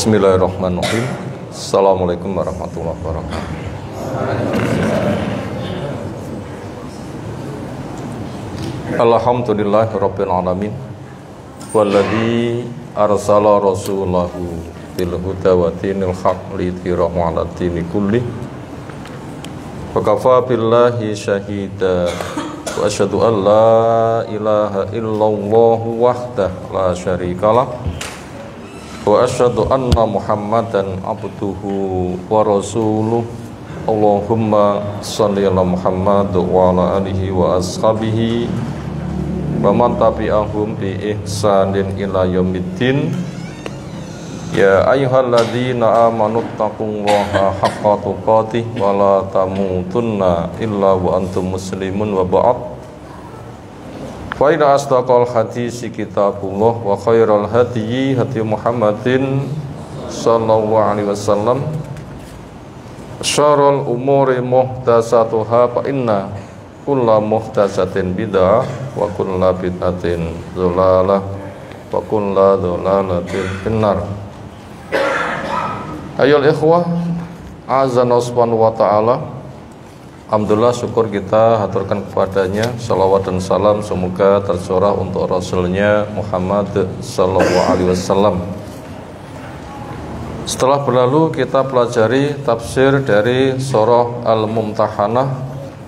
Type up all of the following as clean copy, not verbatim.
Bismillahirrahmanirrahim. Assalamualaikum warahmatullahi wabarakatuh. Alhamdulillahirabbil alamin. Walladzi arsala rasulahu bil huda wa dinil haqq liyudhhirahu 'alad dini kullih. Wa kafa billahi syahida. Wa asyhadu an la ilaha illallah wahdahu la syarikalah. Wa asyhadu anna Muhammadan abduhu wa rasuluh. Allahumma shalli ala Muhammad wa ala alihi wa ashabihi wa man tabi'ahum bi ihsanin ila yaumiddin. Ya ayyuhalladzina amanu taqullaha haqqa tuqatih wa la tamutunna illa wa antum muslimun wa ba'd. Fa inna asdaqal hadisi kitabullah wa khairal hadyi hadyu Muhammadin sallallahu alaihi wasallam. Syarrul umuri muhdatsatuha fa inna kulla muhdatsatin bid'ah wa kulla bid'atin dhalalah wa kulla dhalalatin finnar. Ayol ikhwah, azza subhanahu wa ta'ala. Alhamdulillah, syukur kita haturkan kepadanya. Salawat dan salam semoga tercurah untuk Rasulnya Muhammad sallallahu alaihi wasallam. Setelah berlalu kita pelajari tafsir dari surah Al-Mumtahanah.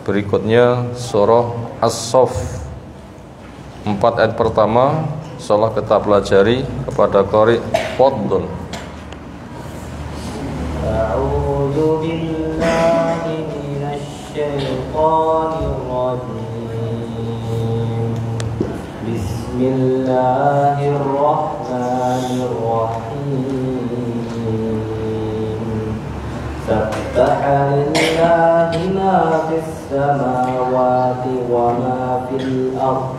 Berikutnya surah As-Saff. 4 ayat pertama insyaallah kita pelajari kepada qari. Fadhil. A'udzu billahi syaitanir rajim. Bismillahirrahmanirrahim. Sabbaha lillahi ma fis samawati wa ma fil ardh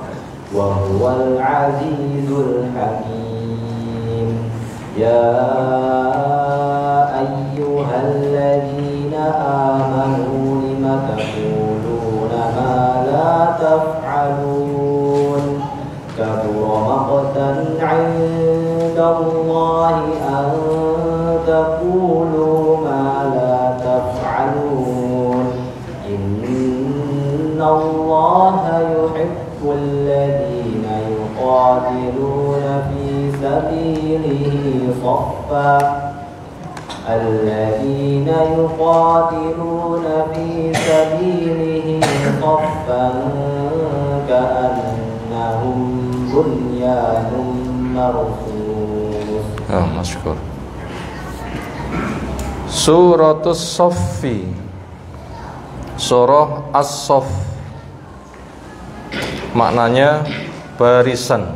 wa huwal azizul hakim. Ya ayyuhalladzina amanu taquluna ma la taf'alun kabura maqtan 'indallahi an taqulu ma la taf'alun innallaha yuhibbul ladzina yuqatiluna fi sabilihi saffan الذين يقاتلون في سبيله صفا كأنهم بنيان مرصوص. Masykur. Suratus Saffi, surah As-Saff, maknanya barisan.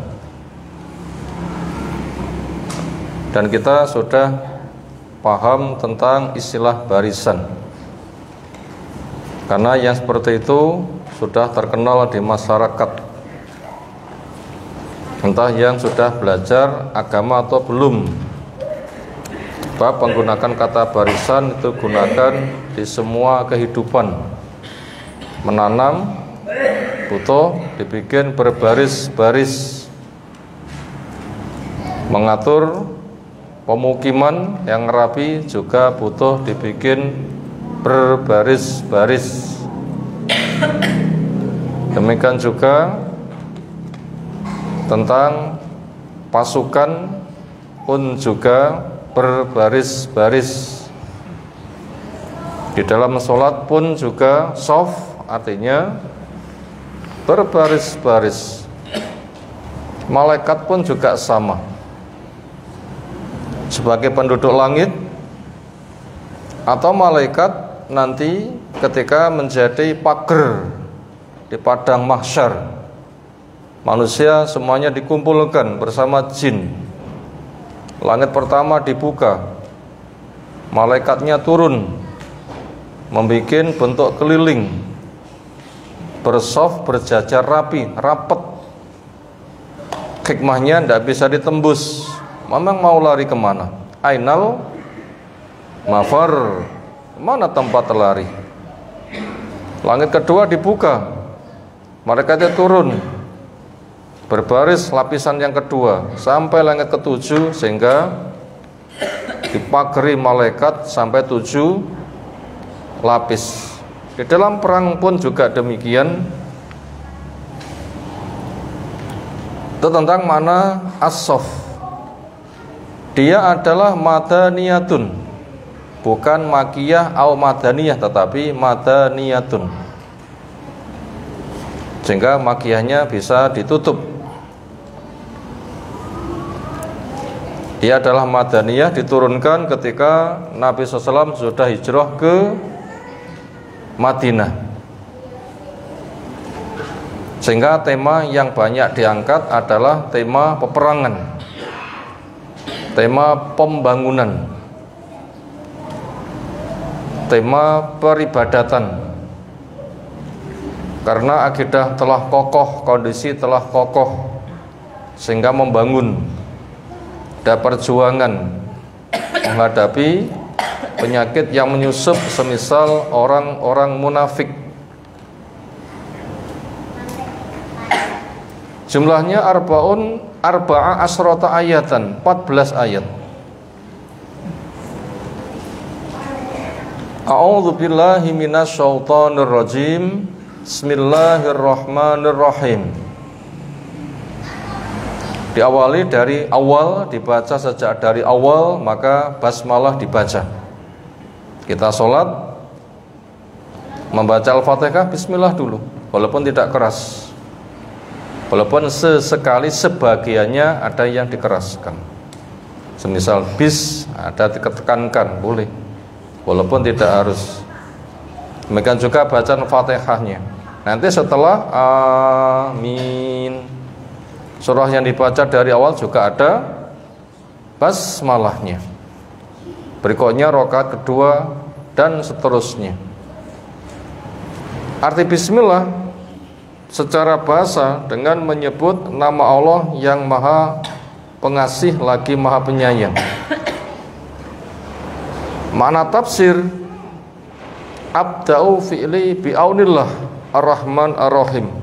Dan kita sudah paham tentang istilah barisan, karena yang seperti itu sudah terkenal di masyarakat, entah yang sudah belajar agama atau belum. Bab menggunakan kata barisan itu gunakan di semua kehidupan. Menanam butuh dibikin berbaris-baris, mengatur pemukiman yang rapi juga butuh dibikin berbaris-baris. Demikian juga tentang pasukan pun juga berbaris-baris. Di dalam sholat pun juga shaf, artinya berbaris-baris. Malaikat pun juga sama. Sebagai penduduk langit atau malaikat nanti ketika menjadi pager di padang mahsyar, manusia semuanya dikumpulkan bersama jin. Langit pertama dibuka, malaikatnya turun membuat bentuk keliling, bersaf, berjajar rapi, rapet. Hikmahnya tidak bisa ditembus. Memang mau lari kemana? Ainal mafar, mana tempat lari? Langit kedua dibuka, malaikatnya turun, berbaris lapisan yang kedua sampai langit ketujuh, sehingga dipagari malaikat sampai 7 lapis. Di dalam perang pun juga demikian. Itu tentang mana as-saff. Dia adalah madaniyatun, bukan makiyah atau madaniyah, tetapi madaniyatun, sehingga makiyahnya bisa ditutup. Dia adalah madaniyah, diturunkan ketika Nabi SAW sudah hijrah ke Madinah. Sehingga tema yang banyak diangkat adalah tema peperangan, tema pembangunan, tema peribadatan. Karena akidah telah kokoh, kondisi telah kokoh, sehingga membangun, ada perjuangan menghadapi penyakit yang menyusup semisal orang-orang munafik. Jumlahnya arba'a asrota ayatan, 14 ayat. A'udzu billahi minasyaitonir rajim. Bismillahirrahmanirrahim. Diawali dari awal, dibaca sejak dari awal, maka basmalah dibaca. Kita sholat membaca Al-Fatihah bismillah dulu, walaupun tidak keras, walaupun sesekali sebagiannya ada yang dikeraskan. Semisal bis ada ditekankan, boleh, walaupun tidak harus. Demikian juga bacaan Fatihahnya. Nanti setelah amin, surah yang dibaca dari awal juga ada basmalahnya. Berikutnya rakaat kedua dan seterusnya. Arti bismillah secara bahasa dengan menyebut nama Allah yang maha pengasih lagi maha penyayang. Makna tafsir, abda'u fi'li bi'aunillah ar-Rahman ar-Rahim.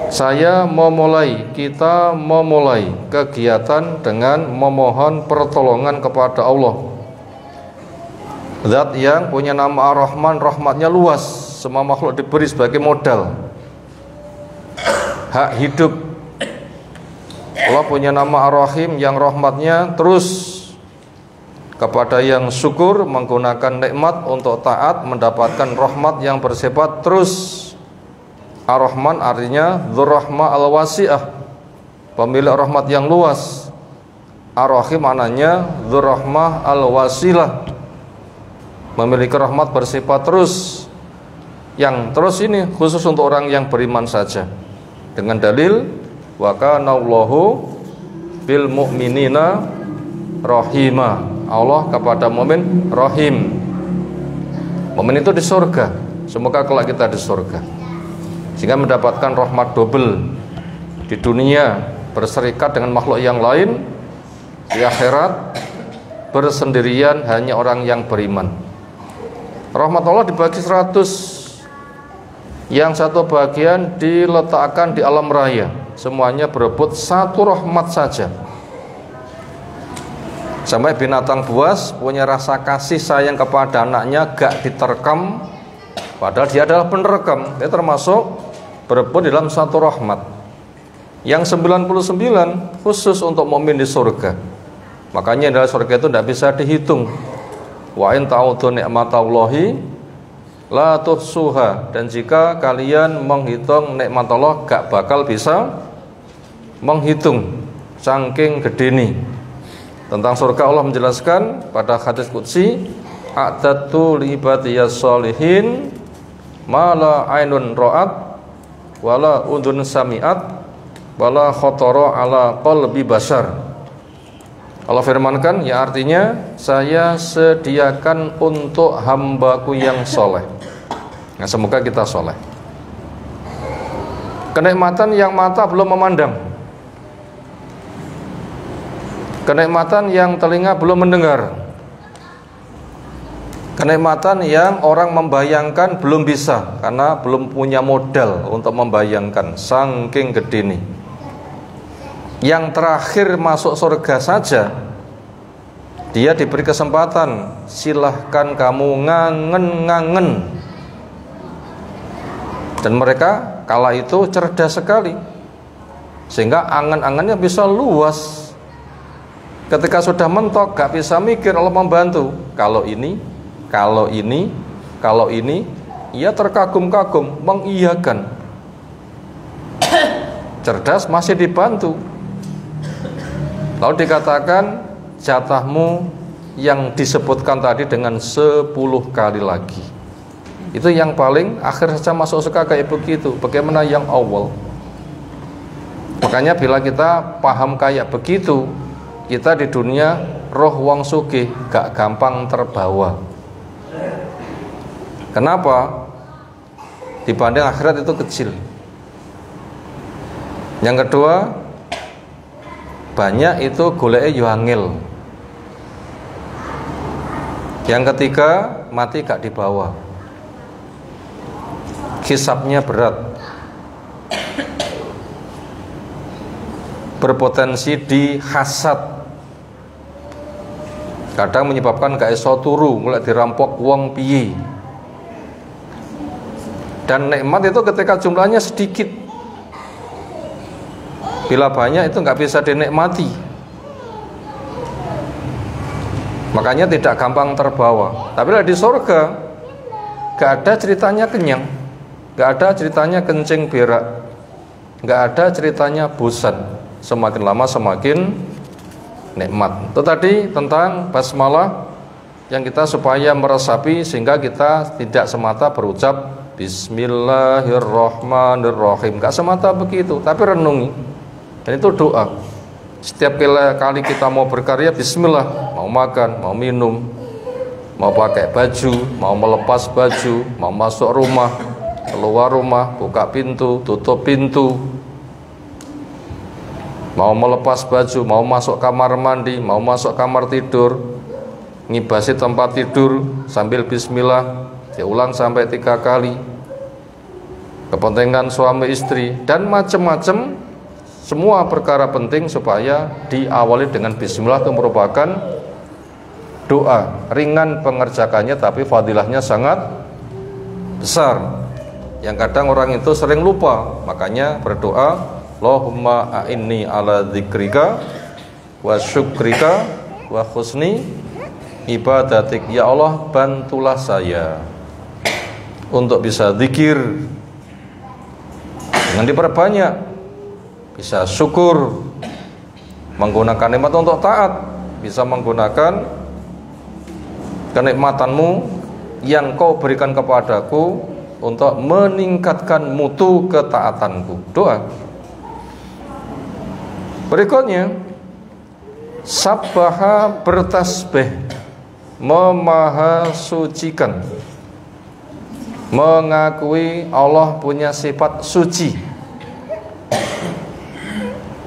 Saya memulai, kita memulai kegiatan dengan memohon pertolongan kepada Allah, Zat yang punya nama Ar-Rahman, rahmatnya luas, semua makhluk diberi sebagai modal hak hidup. Allah punya nama Ar-Rahim yang rahmatnya terus kepada yang syukur, menggunakan nikmat untuk taat, mendapatkan rahmat yang bersifat terus. Ar-Rahman artinya Dzur-Rahmah Al-Wasi'ah, pemilik rahmat yang luas. Ar-Rahim maknanya Dzur-Rahmah Al-Wasilah, memiliki rahmat bersifat terus. Yang terus ini khusus untuk orang yang beriman saja, dengan dalil wa kana Allahu bil mu'minina rahima. Allah kepada mukmin rahim. Mukmin itu di surga. Semoga kelak kita di surga, sehingga mendapatkan rahmat double di dunia, berserikat dengan makhluk yang lain. Di akhirat bersendirian, hanya orang yang beriman. Rahmat Allah dibagi 100, yang satu bagian diletakkan di alam raya. Semuanya berebut satu rahmat saja. Sampai binatang buas punya rasa kasih sayang kepada anaknya gak diterkam, padahal dia adalah penerekam. Dia termasuk berebut dalam satu rahmat. Yang 99 khusus untuk mukmin di surga. Makanya dalam surga itu tidak bisa dihitung. Wa in ta'udhu ni'matallahi la tuhsuha. Dan jika kalian menghitung nikmat Allah, gak bakal bisa menghitung, saking gede nih. Tentang surga Allah menjelaskan pada hadis qudsi, a'dadtu li ibadiyas sholihin ma la ainun ra'at wala udhun sami'at wala khatara ala qalbi bashar. Allah firmankan, ya artinya saya sediakan untuk hambaku yang soleh. Nah, semoga kita soleh. Kenikmatan yang mata belum memandang, kenikmatan yang telinga belum mendengar, kenikmatan yang orang membayangkan belum bisa, karena belum punya modal untuk membayangkan, saking gede nih. Yang terakhir masuk surga saja Dia diberi kesempatan, silahkan kamu ngangen-ngangen. Dan mereka kala itu cerdas sekali, sehingga angan-angannya bisa luas. Ketika sudah mentok, gak bisa mikir, Allah membantu. Kalau ini, kalau ini, kalau ini, ia terkagum-kagum, mengiyakan. Cerdas masih dibantu. Lalu dikatakan, jatahmu yang disebutkan tadi dengan 10 kali lagi. Itu yang paling akhir saja masuk surga kayak begitu. Bagaimana yang awal? Makanya bila kita paham kayak begitu, kita di dunia roh wong sugih gak gampang terbawa. Kenapa? Dibanding akhirat itu kecil. Yang kedua, banyak itu goleke yo angel. Yang ketiga, mati gak dibawa. Hisabnya berat. Berpotensi dihasad. Kadang menyebabkan gak iso turu, mulai dirampok wong piye. Dan nikmat itu ketika jumlahnya sedikit. Bila banyak itu nggak bisa dinikmati. Makanya tidak gampang terbawa. Tapi di surga nggak ada ceritanya kenyang, nggak ada ceritanya kencing berak, nggak ada ceritanya bosan. Semakin lama semakin nikmat. Itu tadi tentang basmalah yang kita supaya meresapi sehingga kita tidak semata berucap Bismillahirrahmanirrahim. Gak semata begitu, tapi renungi. Dan itu doa. Setiap kali kita mau berkarya, bismillah. Mau makan, mau minum, mau pakai baju, mau melepas baju, mau masuk rumah, keluar rumah, buka pintu, tutup pintu, mau melepas baju, mau masuk kamar mandi, mau masuk kamar tidur, ngibasi tempat tidur sambil bismillah, diulang sampai 3 kali. Kepentingan suami istri dan macam-macam. Semua perkara penting supaya diawali dengan bismillah. Itu merupakan doa ringan pengerjakannya, tapi fadilahnya sangat besar, yang kadang orang itu sering lupa. Makanya berdoa, Allahumma a'inni ala dzikrika wa syukrika wa husni ibadatik. Ya Allah, bantulah saya untuk bisa zikir dengan diperbanyak, bisa syukur, menggunakan nikmat untuk taat, bisa menggunakan kenikmatanmu yang kau berikan kepadaku untuk meningkatkan mutu ketaatanku. Doa. Berikutnya, sabbaha bertasbih, memahasucikan, mengakui Allah punya sifat suci.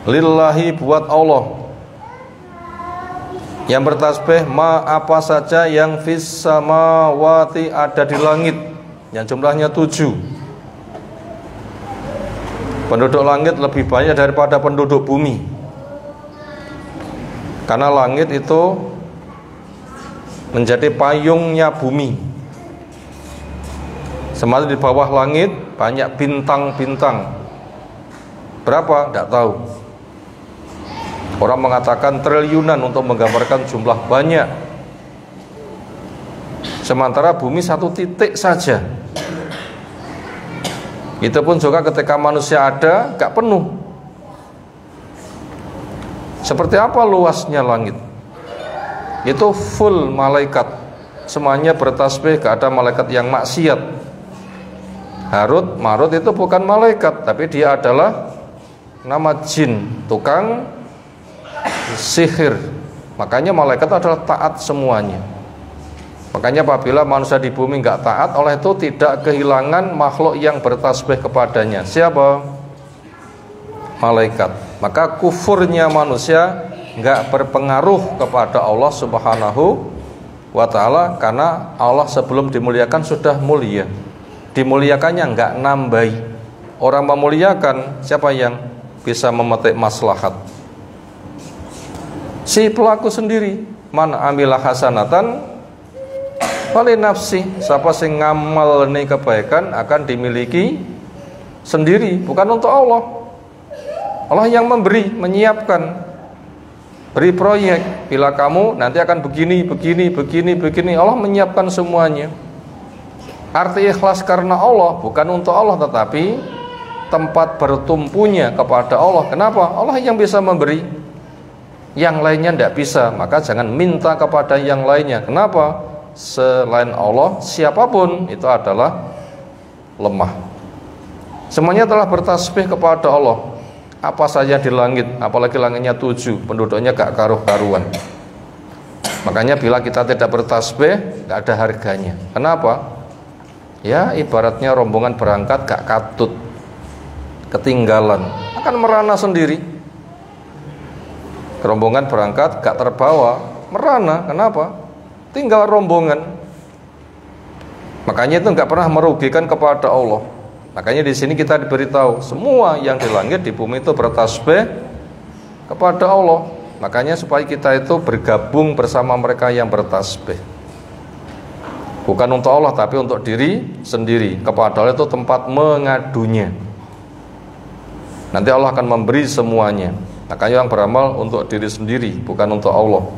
Lillahi, buat Allah. Yang bertasbih ma apa saja yang fis samawati, ada di langit, yang jumlahnya 7. Penduduk langit lebih banyak daripada penduduk bumi, karena langit itu menjadi payungnya bumi. Sementara di bawah langit banyak bintang-bintang. Berapa? Tidak tahu. Orang mengatakan triliunan untuk menggambarkan jumlah banyak. Sementara bumi 1 titik saja. Itu pun juga ketika manusia ada, gak penuh. Seperti apa luasnya langit? Itu full malaikat. Semuanya bertasbih, gak ada malaikat yang maksiat. Harut, Marut itu bukan malaikat, tapi dia adalah nama jin, tukang sihir. Makanya malaikat adalah taat semuanya. Makanya apabila manusia di bumi nggak taat, oleh itu tidak kehilangan makhluk yang bertasbih kepadanya. Siapa? Malaikat. Maka kufurnya manusia nggak berpengaruh kepada Allah Subhanahu wa ta'ala, karena Allah sebelum dimuliakan sudah mulia. Dimuliakannya nggak nambahi. Orang memuliakan siapa yang bisa memetik maslahat? Si pelaku sendiri. man amila hasanatan fali nafsi, siapa sing ngamal nih kebaikan akan dimiliki sendiri, bukan untuk Allah. Allah yang memberi, menyiapkan, beri proyek, bila kamu nanti akan begini, Allah menyiapkan semuanya. Arti ikhlas karena Allah, bukan untuk Allah, tetapi tempat bertumpunya kepada Allah. Kenapa? Allah yang bisa memberi, yang lainnya tidak bisa, maka jangan minta kepada yang lainnya. Kenapa? Selain Allah, siapapun itu adalah lemah. Semuanya telah bertasbih kepada Allah. Apa saja di langit, apalagi langitnya 7, penduduknya gak karuh-karuan. Makanya bila kita tidak bertasbih, gak ada harganya. Kenapa? Ya ibaratnya rombongan berangkat gak katut, ketinggalan, akan merana sendiri. Rombongan berangkat gak terbawa, merana. Kenapa? Tinggal rombongan. Makanya itu gak pernah merugikan kepada Allah. Makanya di sini kita diberitahu semua yang di langit di bumi itu bertasbih kepada Allah. Makanya supaya kita itu bergabung bersama mereka yang bertasbih. Bukan untuk Allah tapi untuk diri sendiri. Kepada Allah itu tempat mengadunya. Nanti Allah akan memberi semuanya. Makanya yang beramal untuk diri sendiri, bukan untuk Allah.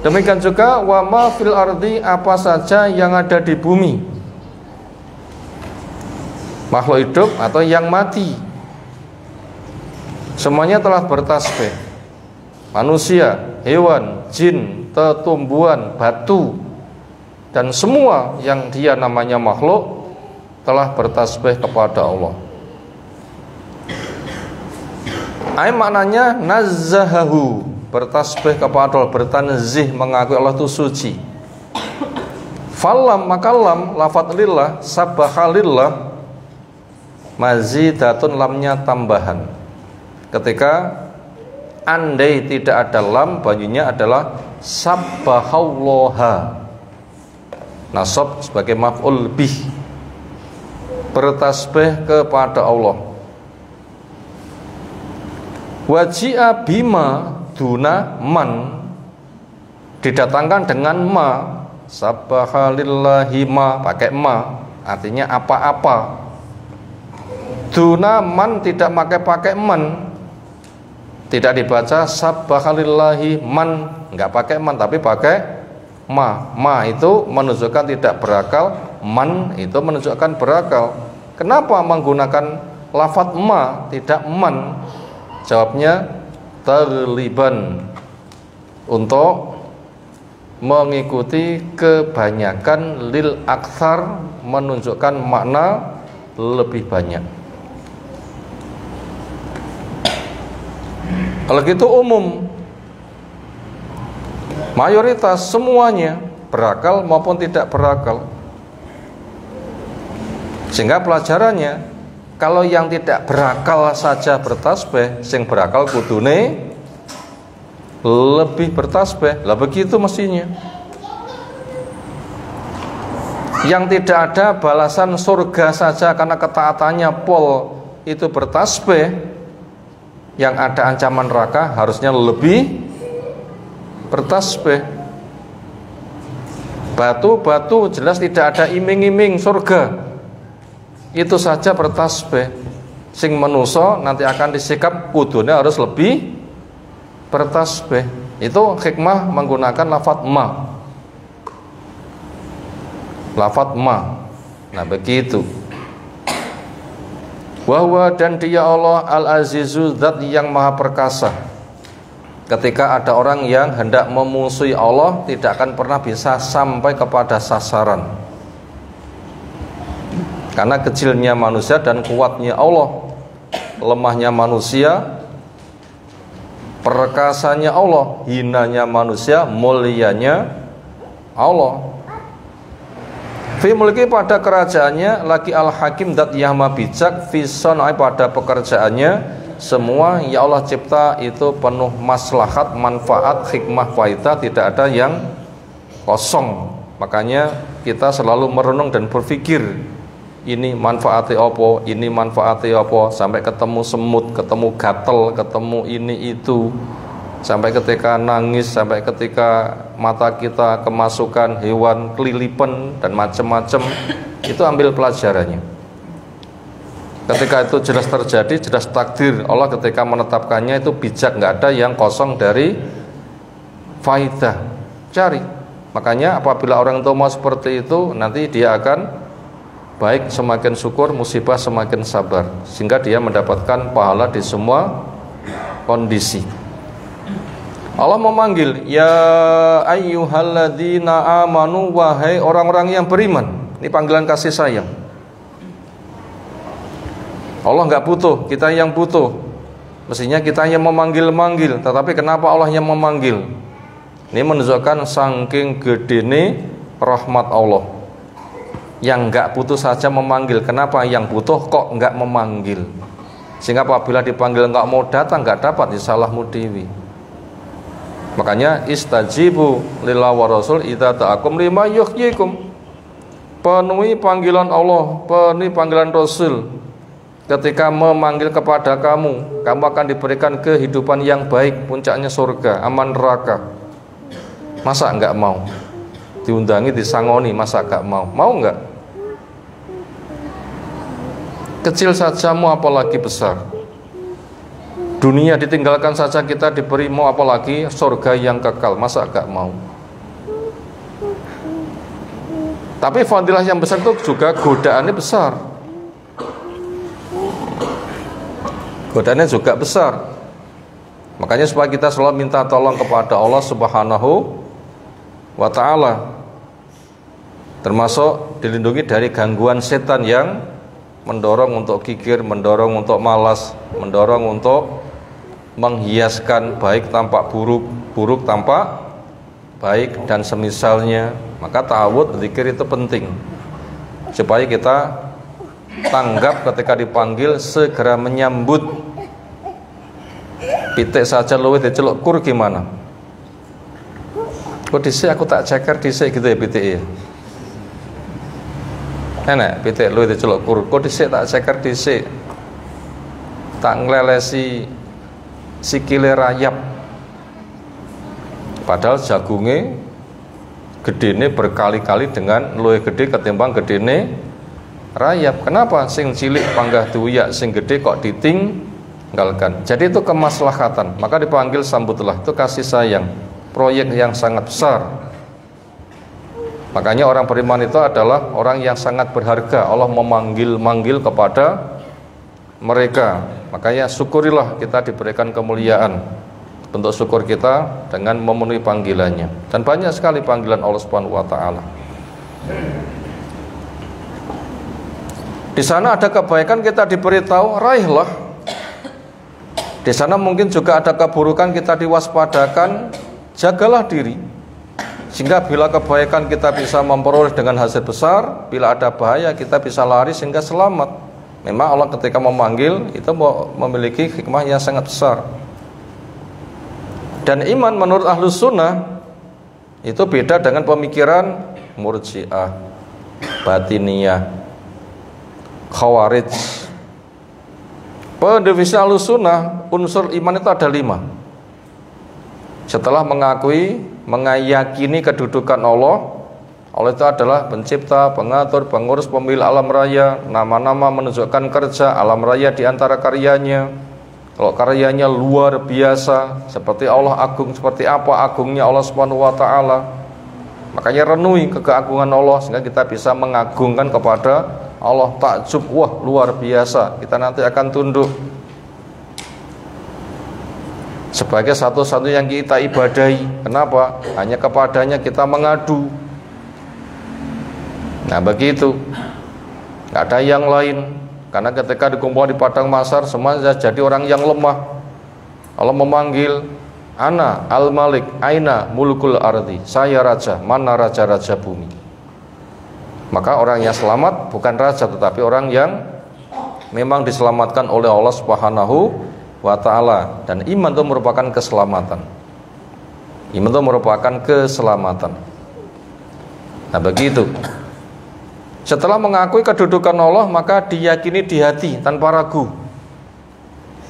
Demikian juga wa ma fil ardi, apa saja yang ada di bumi, makhluk hidup atau yang mati, semuanya telah bertasbih. Manusia, hewan, jin, tumbuhan, batu, dan semua yang dia namanya makhluk telah bertasbih kepada Allah. Ai maknanya nazzahahu, bertasbih kepada Allah, bertanzih, mengakui Allah itu suci. Falam, maka lam, lafadz lillah, sabbahalillah, mazidatun, lamnya tambahan. Ketika andai tidak ada lam, bunyinya adalah sabbahallaha, nasab sebagai maf'ul bih, bertasbih kepada Allah. Waji'a bima duna man, didatangkan dengan ma, sabbahalillahi ma, pakai ma, artinya apa-apa. Duna man tidak pakai man, tidak dibaca sabbahalillahi man, enggak pakai man tapi pakai ma. Ma itu menunjukkan tidak berakal, man itu menunjukkan berakal. Kenapa menggunakan lafadz ma tidak man? Jawabnya tagliban, untuk mengikuti kebanyakan, lil aktsar, menunjukkan makna lebih banyak. Kalau gitu umum, mayoritas semuanya berakal maupun tidak berakal. Sehingga pelajarannya, kalau yang tidak berakal saja bertasbih, sing berakal kudune lebih bertasbih. Lah begitu mestinya. Yang tidak ada balasan surga saja karena ketaatannya pol itu bertasbih, yang ada ancaman neraka harusnya lebih bertasbih. Batu-batu jelas tidak ada iming-iming surga, itu saja bertasbih. Sing menuso nanti akan disikap kudune harus lebih bertasbih. Itu hikmah menggunakan lafadz ma, lafadz ma. Nah begitu. Wahwa, dan dia Allah al-azizu, zat yang maha perkasa. Ketika ada orang yang hendak memusuhi Allah, tidak akan pernah bisa sampai kepada sasaran, karena kecilnya manusia dan kuatnya Allah, lemahnya manusia, perkasanya Allah, hinanya manusia, mulianya Allah. Fi mulki, pada kerajaannya, lagi al-hakim, dat yang maha bijak, fi sonai, pada pekerjaannya, semua ya Allah cipta itu penuh maslahat, manfaat, hikmah, faidah, tidak ada yang kosong. Makanya kita selalu merenung dan berpikir, ini manfaatnya apa, ini manfaatnya apa, sampai ketemu semut, ketemu gatel, ketemu ini itu, sampai ketika nangis, sampai ketika mata kita kemasukan hewan kelilipan dan macam-macam, itu ambil pelajarannya. Ketika itu jelas terjadi, jelas takdir Allah ketika menetapkannya, itu bijak, nggak ada yang kosong dari faidah. Cari. Makanya apabila orang itu mau seperti itu, nanti dia akan baik semakin syukur, musibah semakin sabar, sehingga dia mendapatkan pahala di semua kondisi. Allah memanggil, ya ayyuhalladzina amanu, wahai orang-orang yang beriman. Ini panggilan kasih sayang. Allah nggak butuh, kita yang butuh. Mestinya kita yang memanggil-manggil, tetapi kenapa Allah yang memanggil? Ini menunjukkan saking gedene rahmat Allah. Yang nggak butuh saja memanggil, kenapa yang butuh kok nggak memanggil? Sehingga apabila dipanggil nggak mau datang, nggak dapat, disalahmu dewi. Makanya istajibu lillahi wa rasul idza ta'akum lima yuhyikum. Penuhi panggilan Allah, penuhi panggilan Rasul. Ketika memanggil kepada kamu, kamu akan diberikan kehidupan yang baik, puncaknya surga, aman neraka. Masa nggak mau? Diundangi, disangoni, masa nggak mau? Mau nggak? Kecil saja mau apalagi besar. Dunia ditinggalkan saja kita diberi, mau apalagi surga yang kekal, masa gak mau? Tapi fadilah yang besar itu juga godaannya besar. Godaannya juga besar. Makanya supaya kita selalu minta tolong kepada Allah Subhanahu wa ta'ala, termasuk dilindungi dari gangguan setan yang mendorong untuk kikir, mendorong untuk malas, mendorong untuk menghiaskan baik tampak buruk, buruk tampak baik, dan semisalnya. Maka ta'awud, zikir itu penting supaya kita tanggap ketika dipanggil, segera menyambut. Pitik saja luwih diceluk kur gimana? Kok dhisik aku tak ceker dhisik gitu ya pitik ya. Enak pitik luwih diceluk kur, kok dhisik tak ceker dhisik. Tak nglelesi sikile rayap. Padahal jagunge gedene berkali-kali dengan luwih gede ketimbang gedene rayap. Kenapa? Sing cilik panggah diuyak, sing gede kok ditinggalkan. Jadi itu kemaslahatan. Maka dipanggil sambutlah, itu kasih sayang, proyek yang sangat besar. Makanya orang beriman itu adalah orang yang sangat berharga. Allah memanggil kepada mereka. Makanya syukurilah kita diberikan kemuliaan. Bentuk syukur kita dengan memenuhi panggilannya. Dan banyak sekali panggilan Allah Subhanahu wa ta'ala. Di sana ada kebaikan, kita diberitahu raihlah. Di sana mungkin juga ada keburukan, kita diwaspadakan, jagalah diri. Sehingga bila kebaikan kita bisa memperoleh dengan hasil besar, bila ada bahaya kita bisa lari sehingga selamat. Memang Allah ketika memanggil itu memiliki hikmah yang sangat besar. Dan iman menurut Ahlus Sunnah itu beda dengan pemikiran Murji'ah, Batiniyah, Khawarij. Pendefinisi Ahlus Sunnah, unsur iman itu ada 5. Setelah mengayakini kedudukan Allah, Allah itu adalah pencipta, pengatur, pengurus, pemilik alam raya. Nama-nama menunjukkan kerja alam raya di antara karyanya. Kalau karyanya luar biasa, seperti Allah agung, seperti apa agungnya Allah Subhanahu wa ta'ala. Makanya renungi keagungan Allah sehingga kita bisa mengagungkan kepada Allah. Takjub, wah luar biasa, kita nanti akan tunduk. Sebagai satu-satunya yang kita ibadahi. Kenapa? Hanya kepadanya kita mengadu. Nah begitu, nggak ada yang lain. Karena ketika dikumpul di padang mahsyar, semuanya jadi orang yang lemah. Allah memanggil, Ana al-Malik, aina mulkul ardi. Saya raja, mana raja-raja bumi. Maka orang yang selamat bukan raja, tetapi orang yang memang diselamatkan oleh Allah Subhanahu wa ta'ala. Dan iman itu merupakan keselamatan. Iman itu merupakan keselamatan. Nah begitu. Setelah mengakui kedudukan Allah, maka diyakini di hati tanpa ragu.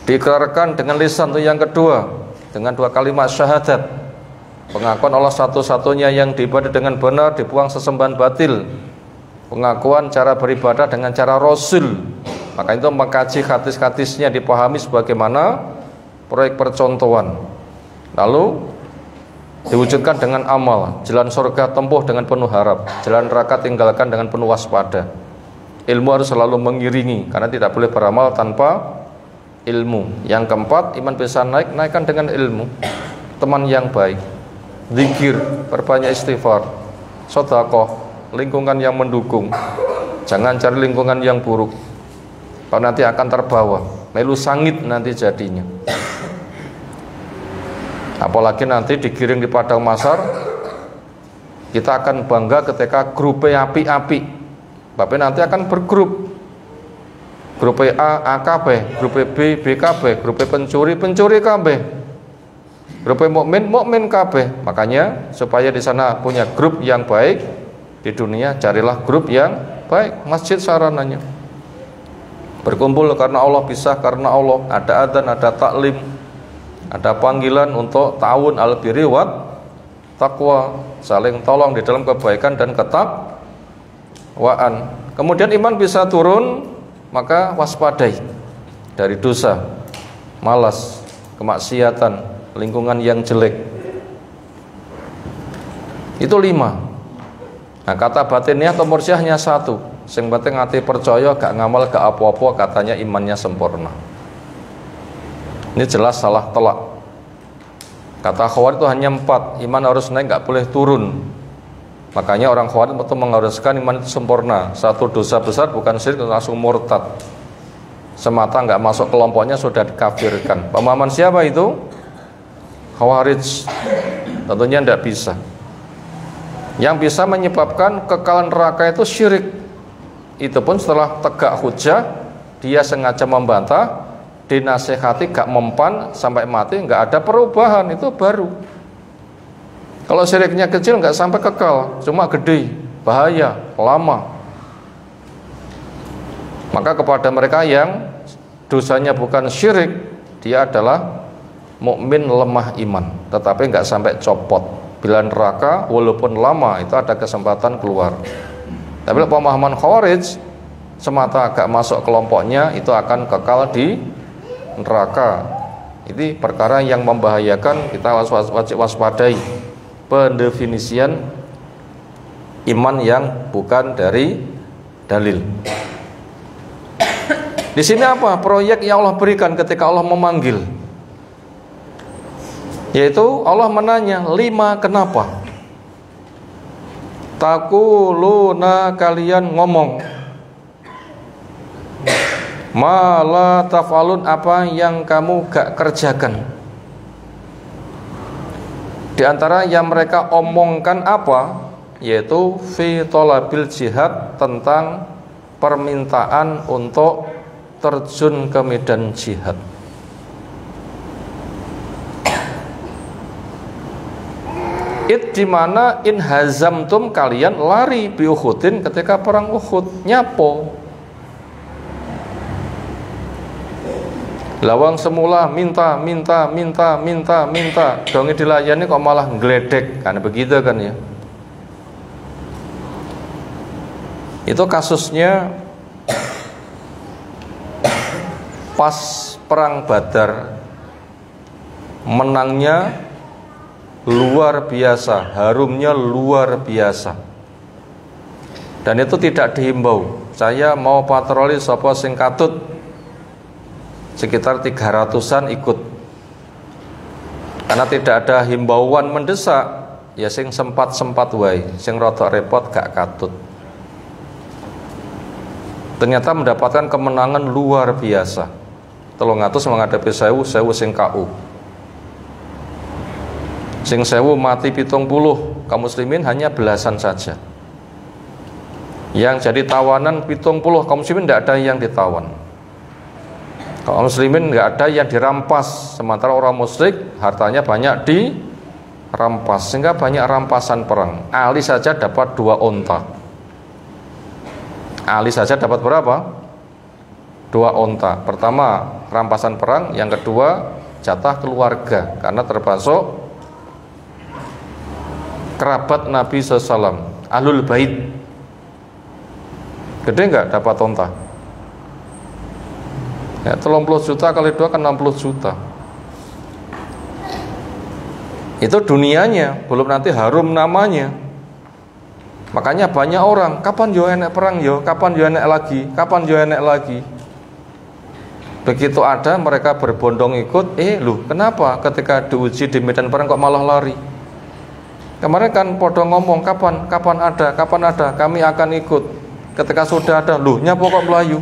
Diikrarkan dengan lisan, itu yang kedua. dengan 2 kalimat syahadat, pengakuan Allah satu-satunya yang diibadai dengan benar, dibuang sesembahan batil, pengakuan cara beribadah dengan cara Rasul. Maka itu mengkaji hadis-hadisnya, dipahami sebagaimana proyek percontohan, lalu diwujudkan dengan amal. Jalan surga tempuh dengan penuh harap, jalan neraka tinggalkan dengan penuh waspada. Ilmu harus selalu mengiringi, karena tidak boleh beramal tanpa ilmu. Yang keempat, iman bisa naikkan dengan ilmu. Teman yang baik, zikir, perbanyak istighfar, sedekah, lingkungan yang mendukung. Jangan cari lingkungan yang buruk, kalau nanti akan terbawa, melu sangit nanti jadinya. Apalagi nanti digiring di padang mahsyar, kita akan bangga ketika grupnya api-api. Bapak nanti akan bergrup, grup A, AKB, grup B, BKB, grup pencuri, pencuri KB, grup mukmin, mukmin KB. Makanya supaya di sana punya grup yang baik di dunia, carilah grup yang baik. Masjid sarananya berkumpul karena Allah, pisah karena Allah, ada adzan, ada taklim, ada panggilan untuk ta'awun al birri wat taqwa, saling tolong di dalam kebaikan dan ketakwaan. Kemudian iman bisa turun, maka waspadai dari dosa, malas, kemaksiatan, lingkungan yang jelek. Itu 5. Nah, kata batinnya atau mursyahnya 1. Sing penting ati percaya, gak ngamal, gak apa-apa, katanya imannya sempurna. Ini jelas salah telak. Kata Khawarij itu hanya 4. Iman harus naik, gak boleh turun. Makanya orang Khawarij itu mengharuskan iman itu sempurna. 1 dosa besar bukan syirik, langsung murtad. Semata nggak masuk kelompoknya sudah dikafirkan. Pemahaman siapa itu? Khawarij. Tentunya tidak bisa. Yang bisa menyebabkan kekal neraka itu syirik. Itu pun setelah tegak hujah, dia sengaja membantah, dinasehati gak mempan sampai mati, nggak ada perubahan, itu baru. Kalau syiriknya kecil nggak sampai kekal, cuma gede, bahaya, lama. Maka kepada mereka yang dosanya bukan syirik, dia adalah mukmin lemah iman, tetapi nggak sampai copot. Bila neraka walaupun lama itu ada kesempatan keluar. Tapi pemahaman Khawarij semata gak masuk kelompoknya itu akan kekal di neraka. Ini perkara yang membahayakan, kita wajib waspadai. Pendefinisian iman yang bukan dari dalil. Di sini apa? Proyek yang Allah berikan ketika Allah memanggil. Yaitu Allah menanya 5 kenapa. Taquluna, kalian ngomong, ma la taf'alun, apa yang kamu gak kerjakan. Di antara yang mereka omongkan apa? Yaitu fi thalabil jihad, tentang permintaan untuk terjun ke medan jihad. Dimana in hazamtum, kalian lari bi Uhudin ketika perang Uhud. Nyapo lawang semula minta dongi dilayani kok malah ngledek, kan begitu kan ya. Itu kasusnya pas perang Badar, menangnya luar biasa, harumnya luar biasa. Dan itu tidak dihimbau. Saya mau patroli sapa sing katut, sekitar 300-an ikut. Karena tidak ada himbauan mendesak, ya sing sempat wae, sing rada repot gak katut. Ternyata mendapatkan kemenangan luar biasa. 300 menghadapi 1000 sing KU. Sing 1000 mati 70, kaum muslimin hanya belasan saja. Yang jadi tawanan 70, kaum muslimin tidak ada yang ditawan. Kaum muslimin nggak ada yang dirampas, sementara orang musyrik hartanya banyak dirampas, sehingga banyak rampasan perang. Ali saja dapat 2 onta. Ali saja dapat berapa? 2 onta. Pertama rampasan perang, yang kedua jatah keluarga karena termasuk kerabat Nabi SAW, Ahlul Bait. Gede nggak dapat onta? Ya, 30 juta kali 2 kan 60 juta. Itu dunianya, belum nanti harum namanya. Makanya banyak orang, kapan yo enek perang yo, kapan yo enek lagi, kapan yo enek lagi. Begitu ada mereka berbondong ikut, loh kenapa ketika diuji di medan perang kok malah lari? Kemarin kan podo ngomong kapan ada, kami akan ikut. Ketika sudah ada, loh nyapa kok melayu?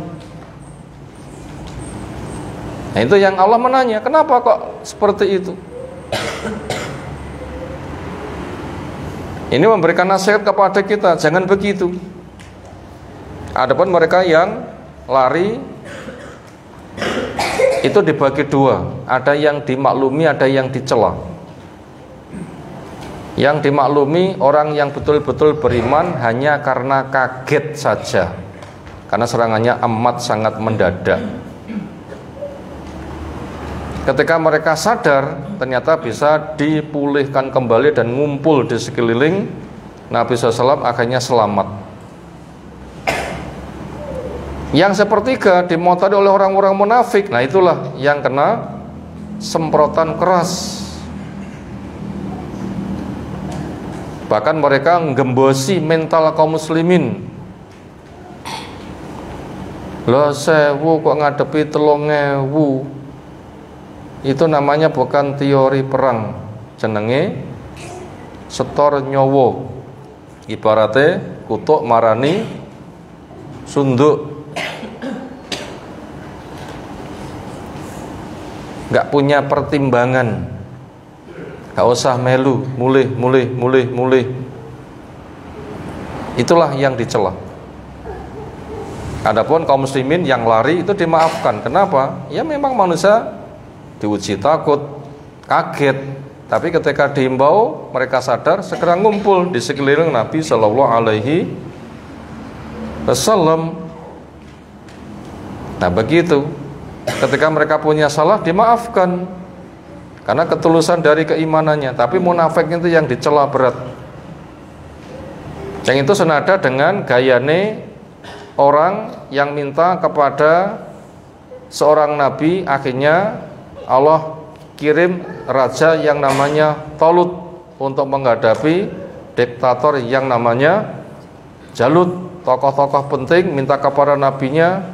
Nah itu yang Allah menanya, kenapa kok seperti itu? Ini memberikan nasihat kepada kita, jangan begitu. Adapun mereka yang lari itu dibagi dua, ada yang dimaklumi, ada yang dicela. Yang dimaklumi orang yang betul-betul beriman hanya karena kaget saja, karena serangannya amat sangat mendadak. Ketika mereka sadar, ternyata bisa dipulihkan kembali dan ngumpul di sekeliling Nabi SAW, akhirnya selamat. Yang sepertiga dimotari oleh orang-orang munafik. Nah itulah yang kena semprotan keras. Bahkan mereka nggembosi mental kaum muslimin. Lah 1000 kok ngadepi 3000. Itu namanya bukan teori perang, jenenge setor nyowo. Ibaratnya kutuk marani sunduk, nggak punya pertimbangan, nggak usah melu, mulih. Itulah yang dicela. Adapun kaum muslimin yang lari itu dimaafkan. Kenapa? Ya memang manusia diuji takut, kaget, tapi ketika diimbau mereka sadar, segera ngumpul di sekeliling Nabi Shallallahu Alaihi Wasallam. Nah begitu, ketika mereka punya salah dimaafkan karena ketulusan dari keimanannya. Tapi munafik itu yang dicela berat. Yang itu senada dengan gayane orang yang minta kepada seorang nabi, akhirnya Allah kirim raja yang namanya Talut untuk menghadapi diktator yang namanya Jalut. Tokoh-tokoh penting minta kepada nabinya,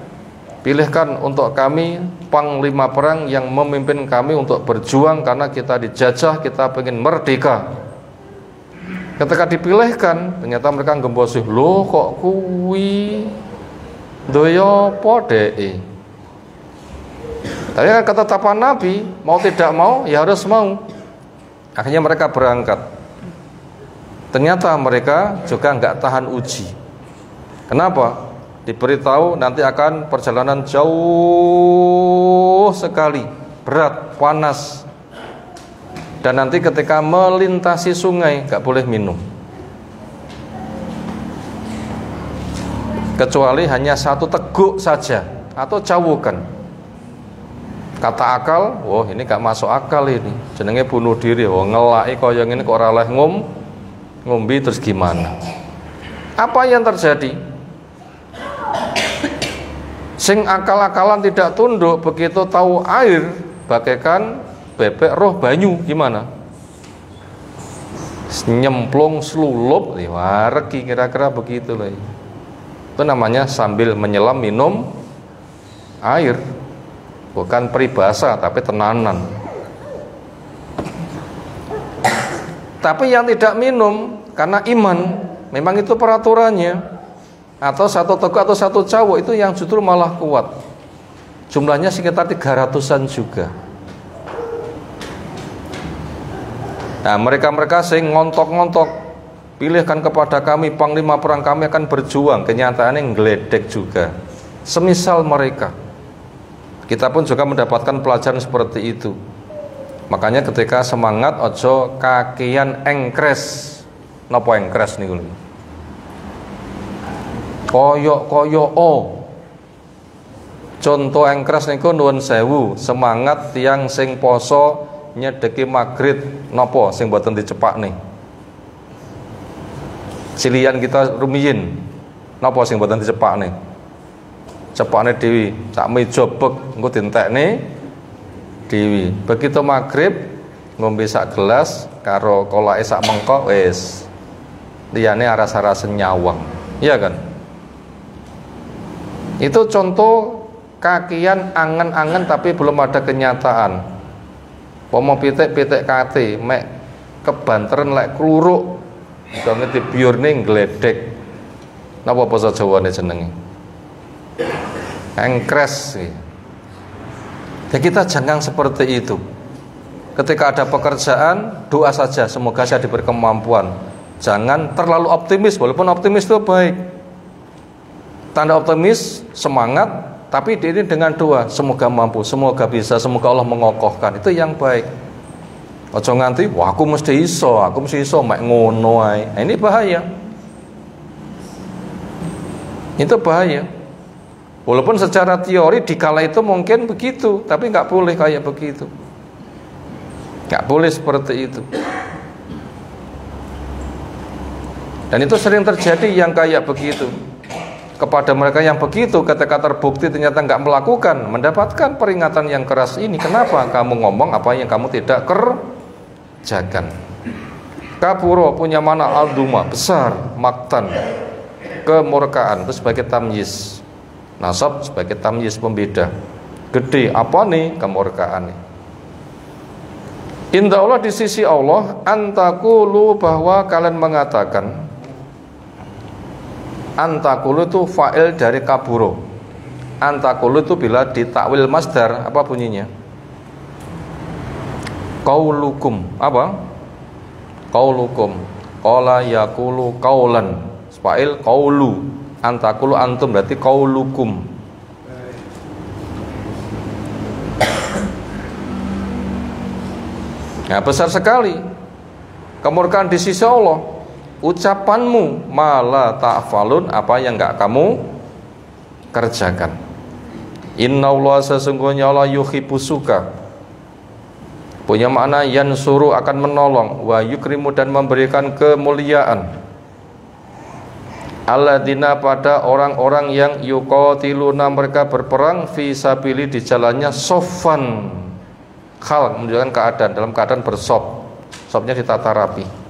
pilihkan untuk kami panglima perang yang memimpin kami untuk berjuang karena kita dijajah, kita pengen merdeka. Ketika dipilihkan, ternyata mereka ngembosi, loh kok kuwi doyo podee. Tapi kan ketetapan Nabi, mau tidak mau ya harus mau. Akhirnya mereka berangkat. Ternyata mereka juga nggak tahan uji. Kenapa? Diberitahu nanti akan perjalanan jauh sekali, berat, panas. Dan nanti ketika melintasi sungai nggak boleh minum, kecuali hanya satu teguk saja atau cawukan. Kata akal, wah ini gak masuk akal ini, jenenge bunuh diri, wah ngelai kaya ngene kok ora oleh ngombe terus gimana? Apa yang terjadi? Sing akal-akalan tidak tunduk, begitu tahu air bagaikan bebek roh banyu, gimana? Nyemplung selulup, waregi kira-kira begitu lah. Itu namanya sambil menyelam minum air. Bukan peribahasa, tapi tenanan. Tapi yang tidak minum karena iman, memang itu peraturannya. Atau satu teguk atau satu cawuk itu yang justru malah kuat. Jumlahnya sekitar 300-an juga. Nah mereka-mereka sing ngontok-ngontok, pilihkan kepada kami panglima perang, kami akan berjuang. Kenyataannya ngeledek juga. Semisal mereka, kita pun juga mendapatkan pelajaran seperti itu. Makanya ketika semangat ojo kakian engkres. Napa engkres niku? Koyok Contoh engkres niku nuwun sewu, semangat tiang sing poso nyedeki maghrib napa sing boten dicepakne. Silian kita rumiyin napa sing boten dicepakne. Cepakne dewi, sak meja bek engko dientekne dewi. Begitu maghrib ngombe sak gelas karo kolake sak mengkok wis. Liyane aras-arasen nyawang. Iya kan? Itu contoh kakian angen-angen tapi belum ada kenyataan. Pomo pitik-pitik kate mek kebanteren lek kluruk dong dibiurne gledek. Napa basa Jawane jenenge? Engkres. Ya kita jangan seperti itu. Ketika ada pekerjaan, doa saja semoga saya diberi kemampuan. Jangan terlalu optimis, walaupun optimis itu baik. Tanda optimis, semangat, tapi ini dengan doa, semoga mampu, semoga bisa, semoga Allah mengokohkan. Itu yang baik. Ojo nganti, wah aku mesti iso, mek ngono ae. Nah, ini bahaya. Itu bahaya. Walaupun secara teori dikala itu mungkin begitu, tapi nggak boleh kayak begitu. Nggak boleh seperti itu. Dan itu sering terjadi yang kayak begitu. Kepada mereka yang begitu, ketika terbukti ternyata nggak melakukan, mendapatkan peringatan yang keras ini. Kenapa kamu ngomong apa yang kamu tidak kerjakan? Kapuro punya mana alduma, besar, maktan, kemurkaan, itu sebagai tamyiz. Nasab sebagai tamyiz pembeda. Gede, apa nih kemurkaan nih? Indah Allah, di sisi Allah, antakulu, bahwa kalian mengatakan. Antakulu itu fa'il dari kaburo. Antakulu itu bila ditakwil masdar, apa bunyinya? Qaulukum, apa? Qaulukum. Qala yakulu qaulan. Fa'il qaulu. Antakulu antum berarti qaulukum. Nah, besar sekali kemurkaan di sisi Allah. Ucapanmu malah ta'falun, apa yang enggak kamu kerjakan. Innallaha, sesungguhnya Allah yuhibbu, suka, punya makna yansuru, akan menolong, wa yukrimu, dan memberikan kemuliaan. Alladzina, pada orang-orang yang yuqatiluna, mereka berperang, fi sabili, di jalannya, soffan, khal, menunjukkan keadaan, dalam keadaan bersop. Sopnya ditata rapi.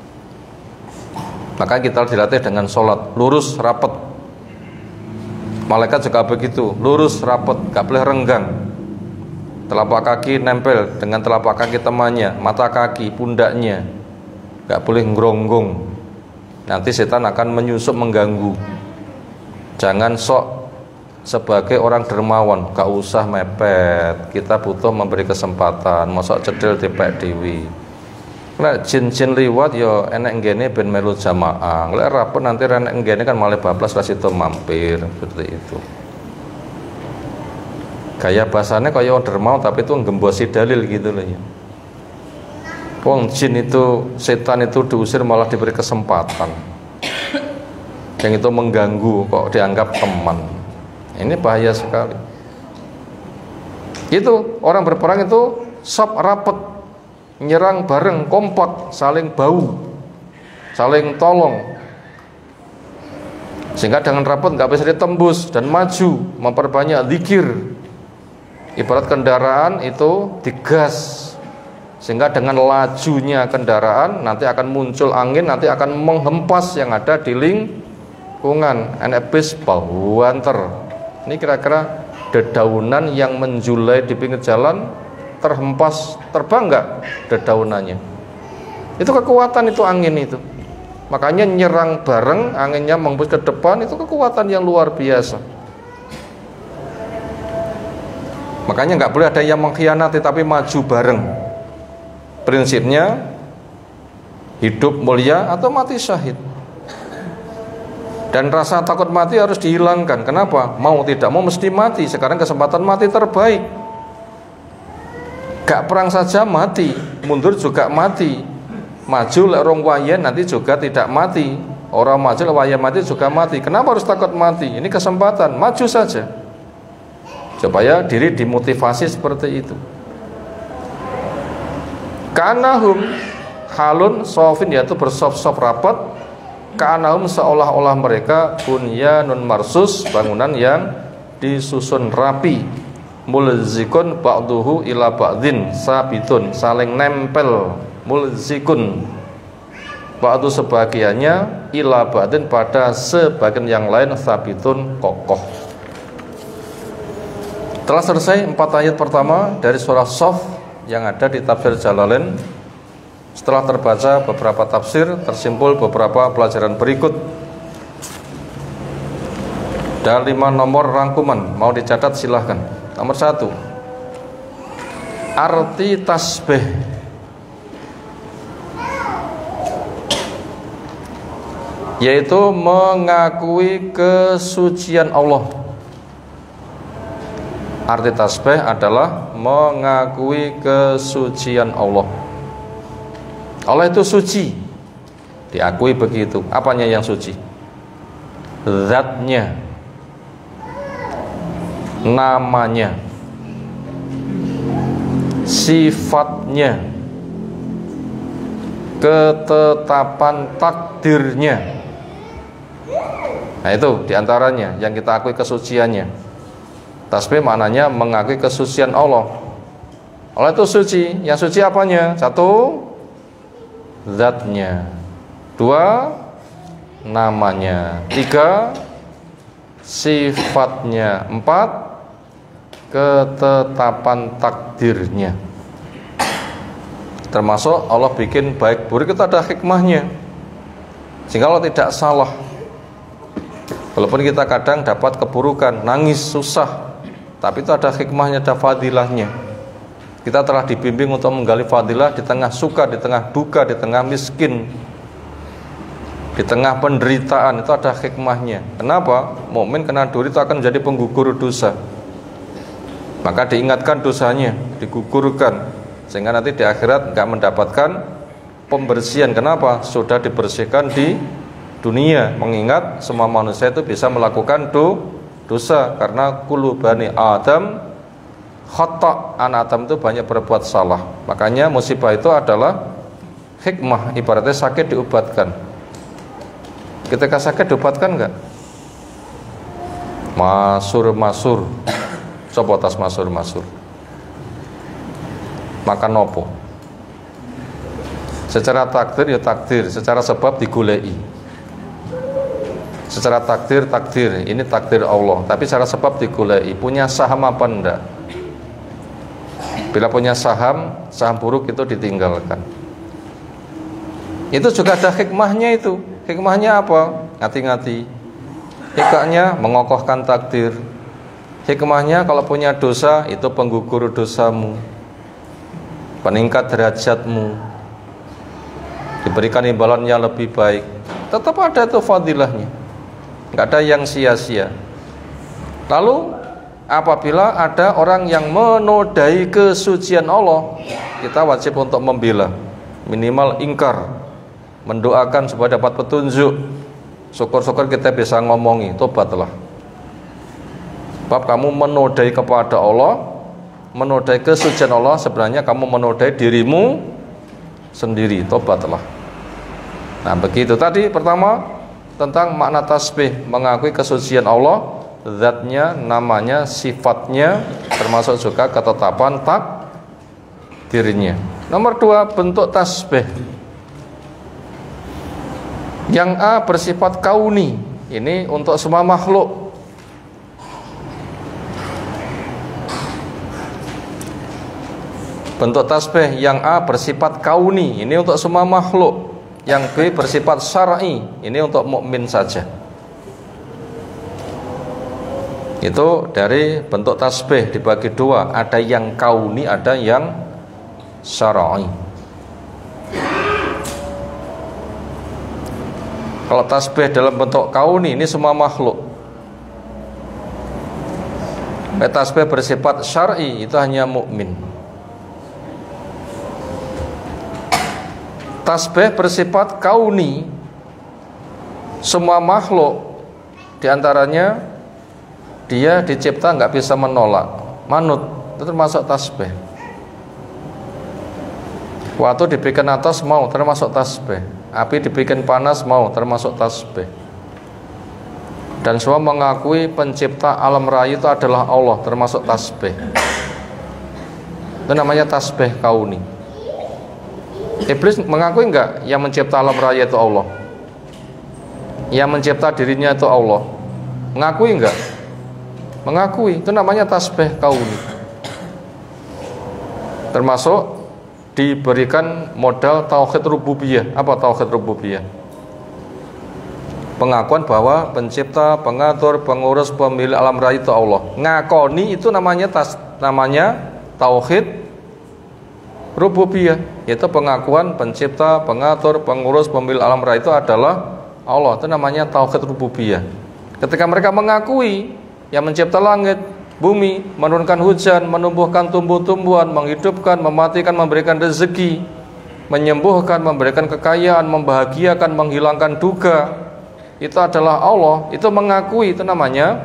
Maka kita dilatih dengan sholat lurus rapat. Malaikat juga begitu, lurus rapat, gak boleh renggang. Telapak kaki nempel dengan telapak kaki temannya, mata kaki, pundaknya, gak boleh ngeronggong. Nanti setan akan menyusup mengganggu. Jangan sok sebagai orang dermawan, gak usah mepet. Kita butuh memberi kesempatan. Mosok cedil dipek dewi. Lek jin-jin liwat yo enek nggene ben melu jamaah. Lek rapet nanti enek nggene kan malah bablas ras itu mampir, seperti itu. Gaya bahasanya kaya orang dermawan tapi itu ngembosi dalil gitu loh ya. Wong jin itu, setan itu diusir malah diberi kesempatan. Yang itu mengganggu kok dianggap teman. Ini bahaya sekali. Itu orang berperang itu sop rapet, nyerang bareng, kompak, saling bau, saling tolong, sehingga dengan rapat nggak bisa ditembus dan maju, memperbanyak zikir. Ibarat kendaraan itu digas, sehingga dengan lajunya kendaraan nanti akan muncul angin, nanti akan menghempas yang ada di lingkungan. Enek bis banter. Ini kira-kira dedaunan yang menjulai di pinggir jalan terhempas, terbang nggak dedaunannya? Itu kekuatan, itu angin itu. Makanya nyerang bareng, anginnya menghembus ke depan, itu kekuatan yang luar biasa. Makanya nggak boleh ada yang mengkhianati, tapi maju bareng. Prinsipnya hidup mulia atau mati syahid. Dan rasa takut mati harus dihilangkan. Kenapa? Mau tidak mau mesti mati. Sekarang kesempatan mati terbaik. Gak perang saja mati, mundur juga mati. Maju lek rong wayen nanti juga tidak mati. Orang maju lek wayen mati juga mati. Kenapa harus takut mati? Ini kesempatan, maju saja. supaya diri dimotivasi seperti itu. Kanahum halun sofin, yaitu bersop-sop rapat. Kanahum seolah-olah mereka bunyanun marsus, bangunan yang disusun rapi. Mulzikun ba'duhu ila ba'din sabitun, saling nempel. Mulzikun ba'du sebagiannya ila ba'din pada sebagian yang lain sabitun kokoh. Telah selesai 4 ayat pertama dari surah Shaf yang ada di tafsir Jalalain. Setelah terbaca beberapa tafsir, tersimpul beberapa pelajaran berikut. Dan 5 nomor rangkuman, mau dicatat silahkan. Nomor 1, arti tasbih. Yaitu mengakui kesucian Allah. Arti tasbih adalah mengakui kesucian Allah. Allah itu suci, diakui begitu. Apanya yang suci? Zatnya, namanya, sifatnya, ketetapan takdirnya. Nah itu diantaranya yang kita akui kesuciannya. Tasbih maknanya mengakui kesucian Allah. Allah itu suci. Yang suci apanya? 1, zatnya. 2, namanya. 3, sifatnya. 4, ketetapan takdirnya. Termasuk Allah bikin baik buruk itu ada hikmahnya, sehingga Allah tidak salah. Walaupun kita kadang dapat keburukan, nangis, susah, tapi itu ada hikmahnya, ada fadilahnya. Kita telah dibimbing untuk menggali fadilah di tengah suka, di tengah duka, di tengah miskin, di tengah penderitaan. Itu ada hikmahnya. Kenapa? Mukmin kena duri itu akan menjadi penggugur dosa. Maka diingatkan dosanya, digugurkan, sehingga nanti di akhirat nggak mendapatkan pembersihan. Kenapa? Sudah dibersihkan di dunia. Mengingat semua manusia itu bisa melakukan dosa, karena kullu bani Adam khata', anak Adam itu banyak berbuat salah. Makanya musibah itu adalah hikmah. Ibaratnya sakit diobatkan. Ketika sakit diobatkan enggak? Masur. Coba tas masur. Makan nopo? Secara takdir ya takdir, secara sebab digulei. Secara takdir, ini takdir Allah. Tapi secara sebab digulai. Punya saham apa enggak? Bila punya saham buruk itu ditinggalkan. Itu juga ada hikmahnya itu. Hikmahnya apa? Ngati-ngati. Hikmahnya mengokohkan takdir. Hikmahnya kalau punya dosa itu penggugur dosamu, peningkat derajatmu, diberikan imbalan yang lebih baik. Tetap ada itu fadilahnya. Nggak ada yang sia-sia. Lalu apabila ada orang yang menodai kesucian Allah, kita wajib untuk membela, minimal ingkar, mendoakan supaya dapat petunjuk. Syukur-syukur kita bisa ngomongi, tobatlah. Sebab kamu menodai kepada Allah, menodai kesucian Allah, sebenarnya kamu menodai dirimu sendiri, tobatlah. Nah begitu tadi pertama tentang makna tasbih, mengakui kesucian Allah, zatnya, namanya, sifatnya, termasuk juga ketetapan takdirnya. Nomor 2, bentuk tasbih. Yang A bersifat kauni, ini untuk semua makhluk. Bentuk tasbih yang A bersifat kauni, ini untuk semua makhluk. Yang B bersifat syar'i, ini untuk mukmin saja. Itu dari bentuk tasbih dibagi 2, ada yang kauni, ada yang syar'i. Kalau tasbih dalam bentuk kauni ini semua makhluk. Tasbih bersifat syar'i itu hanya mukmin. Tasbih bersifat kauni, semua makhluk, diantaranya dia dicipta nggak bisa menolak, manut, itu termasuk tasbih. Waktu dibikin atas mau, termasuk tasbih. Api dibikin panas mau, termasuk tasbih. Dan semua mengakui pencipta alam raya itu adalah Allah, termasuk tasbih. Itu namanya tasbih kauni. Iblis mengakui enggak yang mencipta alam raya itu Allah? Yang mencipta dirinya itu Allah? Mengakui enggak? Mengakui. Itu namanya tasbih kauni. Termasuk diberikan modal tauhid rububiyah. Apa tauhid rububiyah? Pengakuan bahwa pencipta, pengatur, pengurus, pemilik alam raya itu Allah. Ngakoni itu namanya tauhid rububiyah, yaitu pengakuan pencipta, pengatur, pengurus, pemilik alam raya itu adalah Allah. Itu namanya tauhid rububiyah. Ketika mereka mengakui yang mencipta langit, bumi, menurunkan hujan, menumbuhkan tumbuh-tumbuhan, menghidupkan, mematikan, memberikan rezeki, menyembuhkan, memberikan kekayaan, membahagiakan, menghilangkan duka, itu adalah Allah. Itu mengakui, itu namanya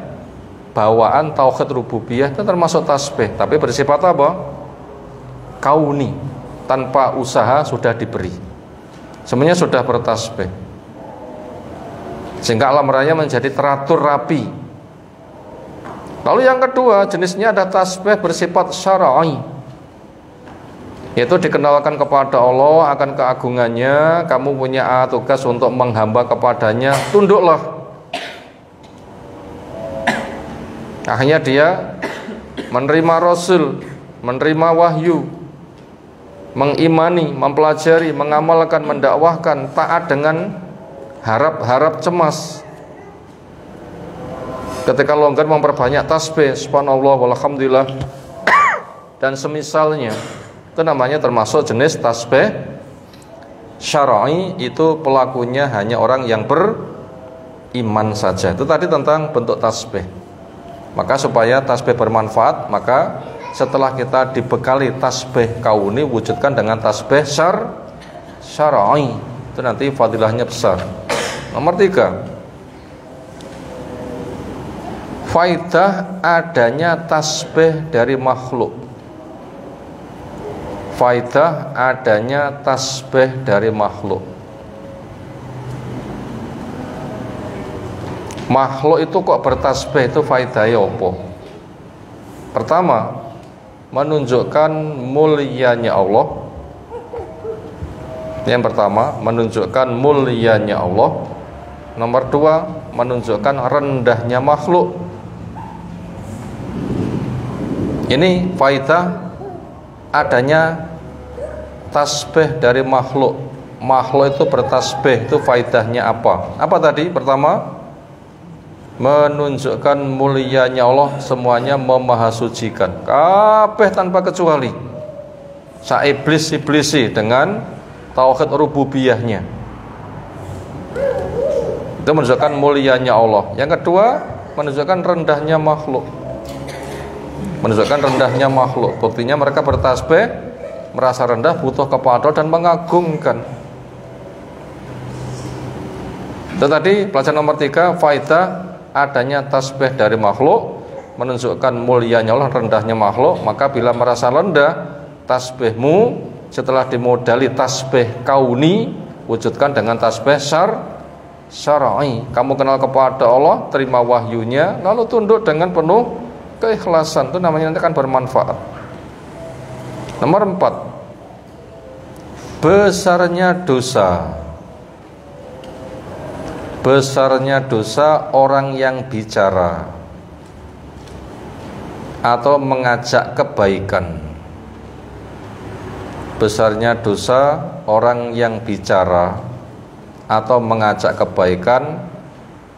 bawaan tauhid rububiyah. Itu termasuk tasbih, tapi bersifat apa? Kauni, tanpa usaha sudah diberi. Semuanya sudah bertasbih, sehingga alam raya menjadi teratur rapi. Lalu yang kedua jenisnya ada tasbih bersifat syar'i, yaitu dikenalkan kepada Allah akan keagungannya. Kamu punya tugas untuk menghamba kepadanya, tunduklah. Akhirnya dia menerima Rasul, menerima wahyu, mengimani, mempelajari, mengamalkan, mendakwahkan, taat dengan harap-harap cemas. Ketika longgar memperbanyak tasbih, subhanallah walhamdulillah dan semisalnya. Itu namanya termasuk jenis tasbih syar'i. Itu pelakunya hanya orang yang beriman saja. Itu tadi tentang bentuk tasbih. Maka supaya tasbih bermanfaat, maka setelah kita dibekali tasbih kauni, wujudkan dengan tasbih syar'i. Itu nanti fadilahnya besar. Nomor 3, faidah adanya tasbih dari makhluk. Faidah adanya tasbih dari makhluk. Makhluk itu kok bertasbih, itu faidahnya apa? Pertama, menunjukkan mulianya Allah. Yang pertama, menunjukkan mulianya Allah. Nomor 2, menunjukkan rendahnya makhluk. Ini faidah adanya tasbih dari makhluk. Makhluk itu bertasbih, itu faidahnya apa? Apa tadi? Pertama, menunjukkan mulianya Allah, semuanya memahasucikan, kabeh tanpa kecuali. Sa iblis-iblisi dengan tauhid rububiyahnya. Itu menunjukkan mulianya Allah. Yang kedua, menunjukkan rendahnya makhluk. Menunjukkan rendahnya makhluk. Buktinya mereka bertasbih, merasa rendah, butuh kepada dan mengagungkan. Itu tadi pelajaran nomor 3, faidah adanya tasbih dari makhluk, menunjukkan mulianya Allah, rendahnya makhluk. Maka bila merasa rendah, tasbihmu setelah dimodali tasbih kauni, wujudkan dengan tasbih syar'i. Kamu kenal kepada Allah, terima wahyunya, lalu tunduk dengan penuh keikhlasan. Itu namanya nanti akan bermanfaat. Nomor 4, besarnya dosa. Besarnya dosa orang yang bicara atau mengajak kebaikan. Besarnya dosa orang yang bicara atau mengajak kebaikan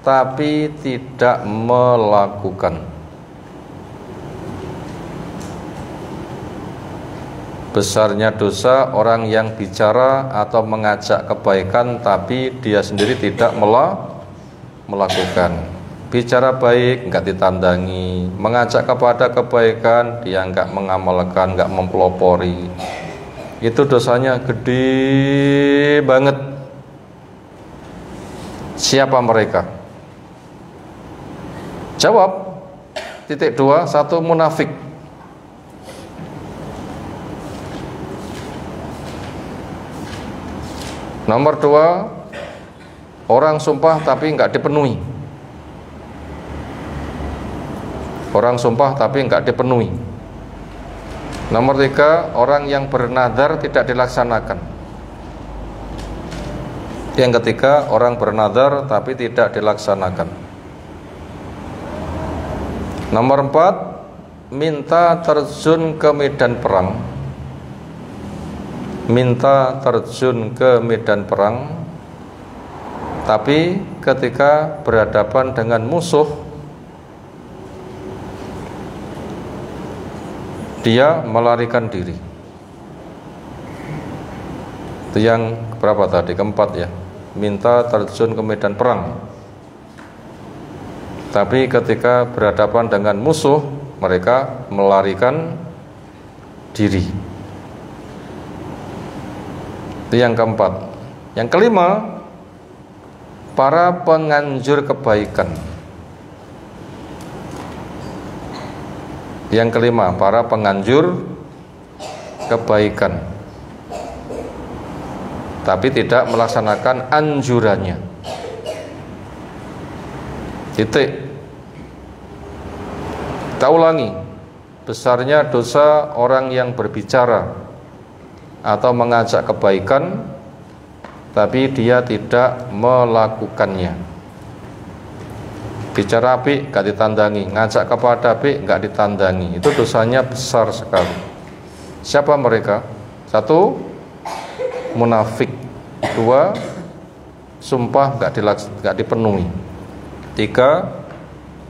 tapi tidak melakukan. Besarnya dosa orang yang bicara atau mengajak kebaikan tapi dia sendiri tidak melakukan. Bicara baik enggak ditandangi, mengajak kepada kebaikan dia enggak mengamalkan, enggak mempelopori. Itu dosanya gede banget. Siapa mereka? Jawab, titik dua, satu munafik. Nomor dua, orang sumpah tapi nggak dipenuhi. Orang sumpah tapi nggak dipenuhi. Nomor tiga, orang yang bernadar tidak dilaksanakan. Yang ketiga, orang bernadar tapi tidak dilaksanakan. Nomor empat, minta terjun ke medan perang. Minta terjun ke medan perang, tapi ketika berhadapan dengan musuh, dia melarikan diri. Itu yang berapa tadi? Keempat ya. Minta terjun ke medan perang, tapi ketika berhadapan dengan musuh, mereka melarikan diri. Itu yang keempat. Yang kelima, para penganjur kebaikan. Yang kelima, para penganjur kebaikan, tapi tidak melaksanakan anjurannya. Titik. Kita ulangi, besarnya dosa orang yang berbicara atau mengajak kebaikan tapi dia tidak melakukannya. Bicara apik gak ditandangi, ngajak kepada apik gak ditandangi, itu dosanya besar sekali. Siapa mereka? Satu, munafik. Dua, sumpah gak dipenuhi. Tiga,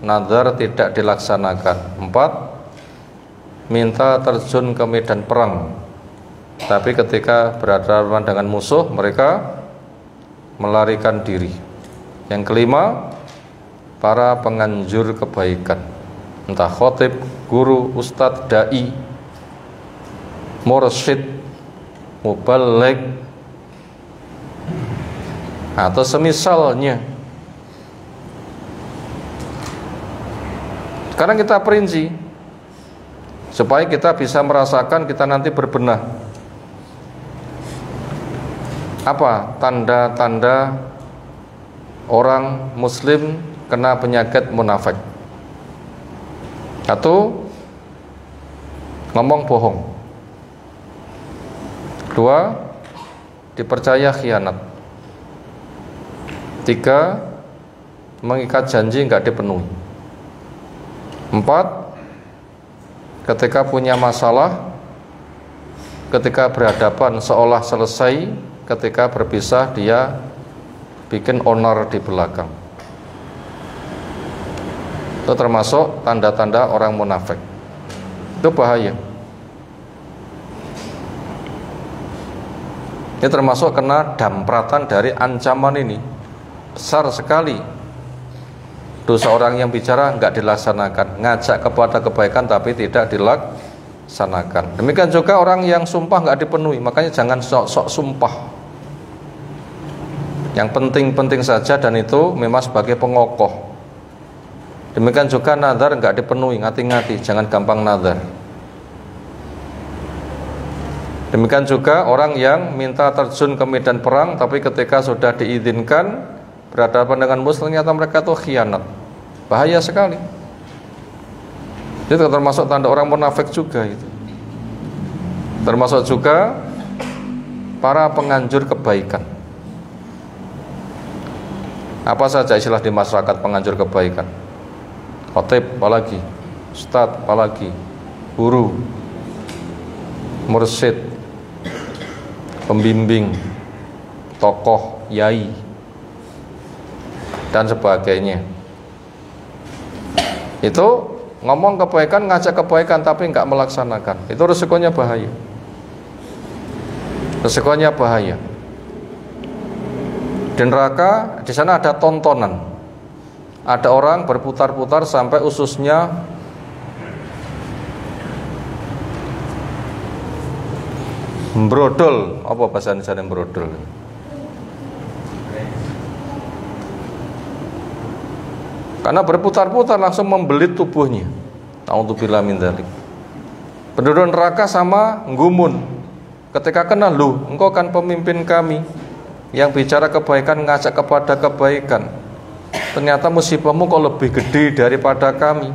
nazar tidak dilaksanakan. Empat, minta terjun ke medan perang, tapi ketika berhadapan dengan musuh, mereka melarikan diri. Yang kelima, para penganjur kebaikan, entah khotib, guru, ustadz, dai, mursyid, mubaligh, atau semisalnya. Sekarang kita perinci supaya kita bisa merasakan kita nanti berbenah. Apa tanda-tanda orang muslim kena penyakit munafik? Satu, ngomong bohong. Dua, dipercaya khianat. Tiga, mengikat janji nggak dipenuhi. Empat, ketika punya masalah, ketika berhadapan seolah selesai, ketika berpisah dia bikin honor di belakang. Itu termasuk tanda-tanda orang munafik. Itu bahaya. Ini termasuk kena dampratan dari ancaman ini. Besar sekali. Dosa orang yang bicara nggak dilaksanakan, ngajak kepada kebaikan tapi tidak dilaksanakan. Demikian juga orang yang sumpah nggak dipenuhi. Makanya jangan sok-sok sumpah. Yang penting-penting saja, dan itu memang sebagai pengokoh. Demikian juga nazar nggak dipenuhi, ngati-ngati, jangan gampang nazar. Demikian juga orang yang minta terjun ke medan perang, tapi ketika sudah diizinkan berhadapan dengan musuh, ternyata mereka itu khianat. Bahaya sekali. Itu termasuk tanda orang munafik juga itu. Termasuk juga para penganjur kebaikan. Apa saja istilah di masyarakat penganjur kebaikan? Khotib apalagi, ustadz apalagi, guru, mursyid, pembimbing, tokoh, yai, dan sebagainya. Itu ngomong kebaikan, ngajak kebaikan tapi nggak melaksanakan. Itu resikonya bahaya. Resikonya bahaya. Di neraka, di sana ada tontonan. Ada orang berputar-putar sampai ususnya brodol. Apa bahasa Indonesia brodol? Karena berputar-putar langsung membelit tubuhnya. A'udzubillah min dzalik. Penduduk neraka sama nggumun. Ketika kenal, lu, engkau kan pemimpin kami yang bicara kebaikan, ngajak kepada kebaikan. Ternyata musibahmu kok lebih gede daripada kami.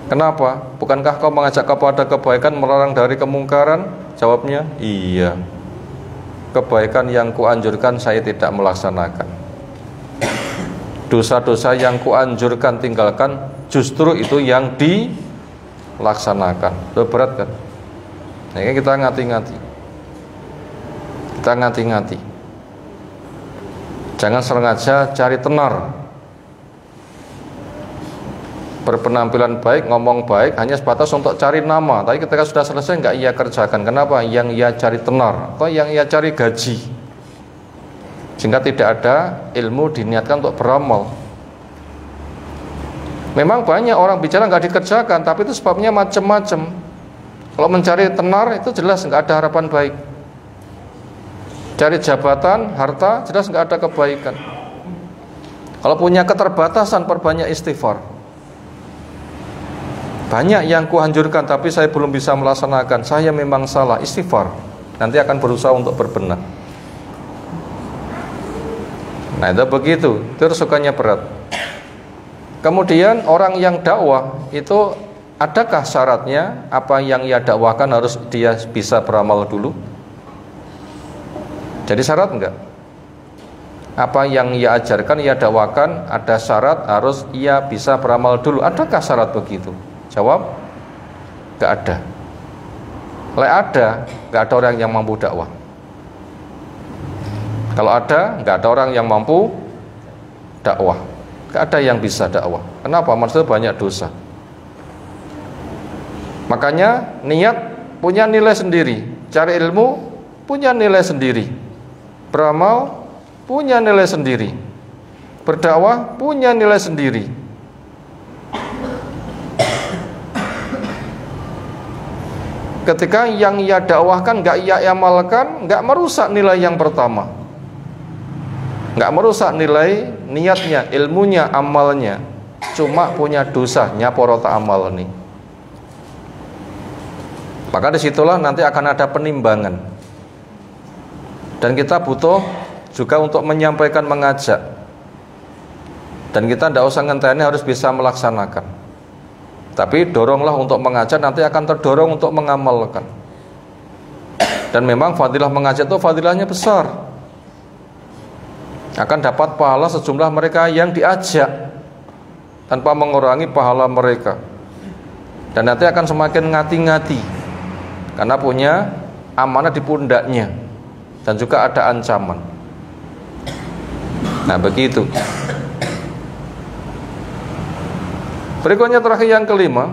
Kenapa? Bukankah kau mengajak kepada kebaikan, melarang dari kemungkaran? Jawabnya, iya. Kebaikan yang kuanjurkan saya tidak melaksanakan. Dosa-dosa yang kuanjurkan tinggalkan, justru itu yang dilaksanakan. Itu berat kan? Nah, ini kita ngati-ngati. Kita ngati-ngati. Jangan sengaja cari tenar, berpenampilan baik, ngomong baik, hanya sebatas untuk cari nama. Tapi ketika sudah selesai nggak ia kerjakan. Kenapa? Yang ia cari tenar atau yang ia cari gaji, sehingga tidak ada ilmu diniatkan untuk beramal. Memang banyak orang bicara nggak dikerjakan, tapi itu sebabnya macam-macam. Kalau mencari tenar itu jelas nggak ada harapan baik. Cari jabatan, harta, jelas nggak ada kebaikan. Kalau punya keterbatasan, perbanyak istighfar. Banyak yang kuanjurkan tapi saya belum bisa melaksanakan. Saya memang salah, istighfar. Nanti akan berusaha untuk berbenah. Nah itu begitu, itu sukanya berat. Kemudian orang yang dakwah itu adakah syaratnya apa yang ia dakwahkan harus dia bisa beramal dulu? Jadi syarat enggak? Apa yang ia ajarkan, ia dakwakan, ada syarat harus ia bisa beramal dulu. Adakah syarat begitu? Jawab, enggak ada. Kalau ada, enggak ada orang yang mampu dakwah. Kalau ada, enggak ada orang yang mampu dakwah. Enggak ada yang bisa dakwah. Kenapa? Maksudnya banyak dosa. Makanya niat punya nilai sendiri, cari ilmu punya nilai sendiri, beramal punya nilai sendiri, berdakwah punya nilai sendiri. Ketika yang ia dakwahkan nggak ia amalkan, nggak merusak nilai yang pertama, nggak merusak nilai niatnya, ilmunya, amalnya, cuma punya dosanya porota amal nih. Maka disitulah nanti akan ada penimbangan. Dan kita butuh juga untuk menyampaikan, mengajak. Dan kita tidak usah ngenteni, harus bisa melaksanakan. Tapi doronglah untuk mengajak, nanti akan terdorong untuk mengamalkan. Dan memang fadilah mengajak itu fadilahnya besar. Akan dapat pahala sejumlah mereka yang diajak, tanpa mengurangi pahala mereka. Dan nanti akan semakin ngati-ngati, karena punya amanah di pundaknya, dan juga ada ancaman. Nah begitu. Berikutnya terakhir yang kelima,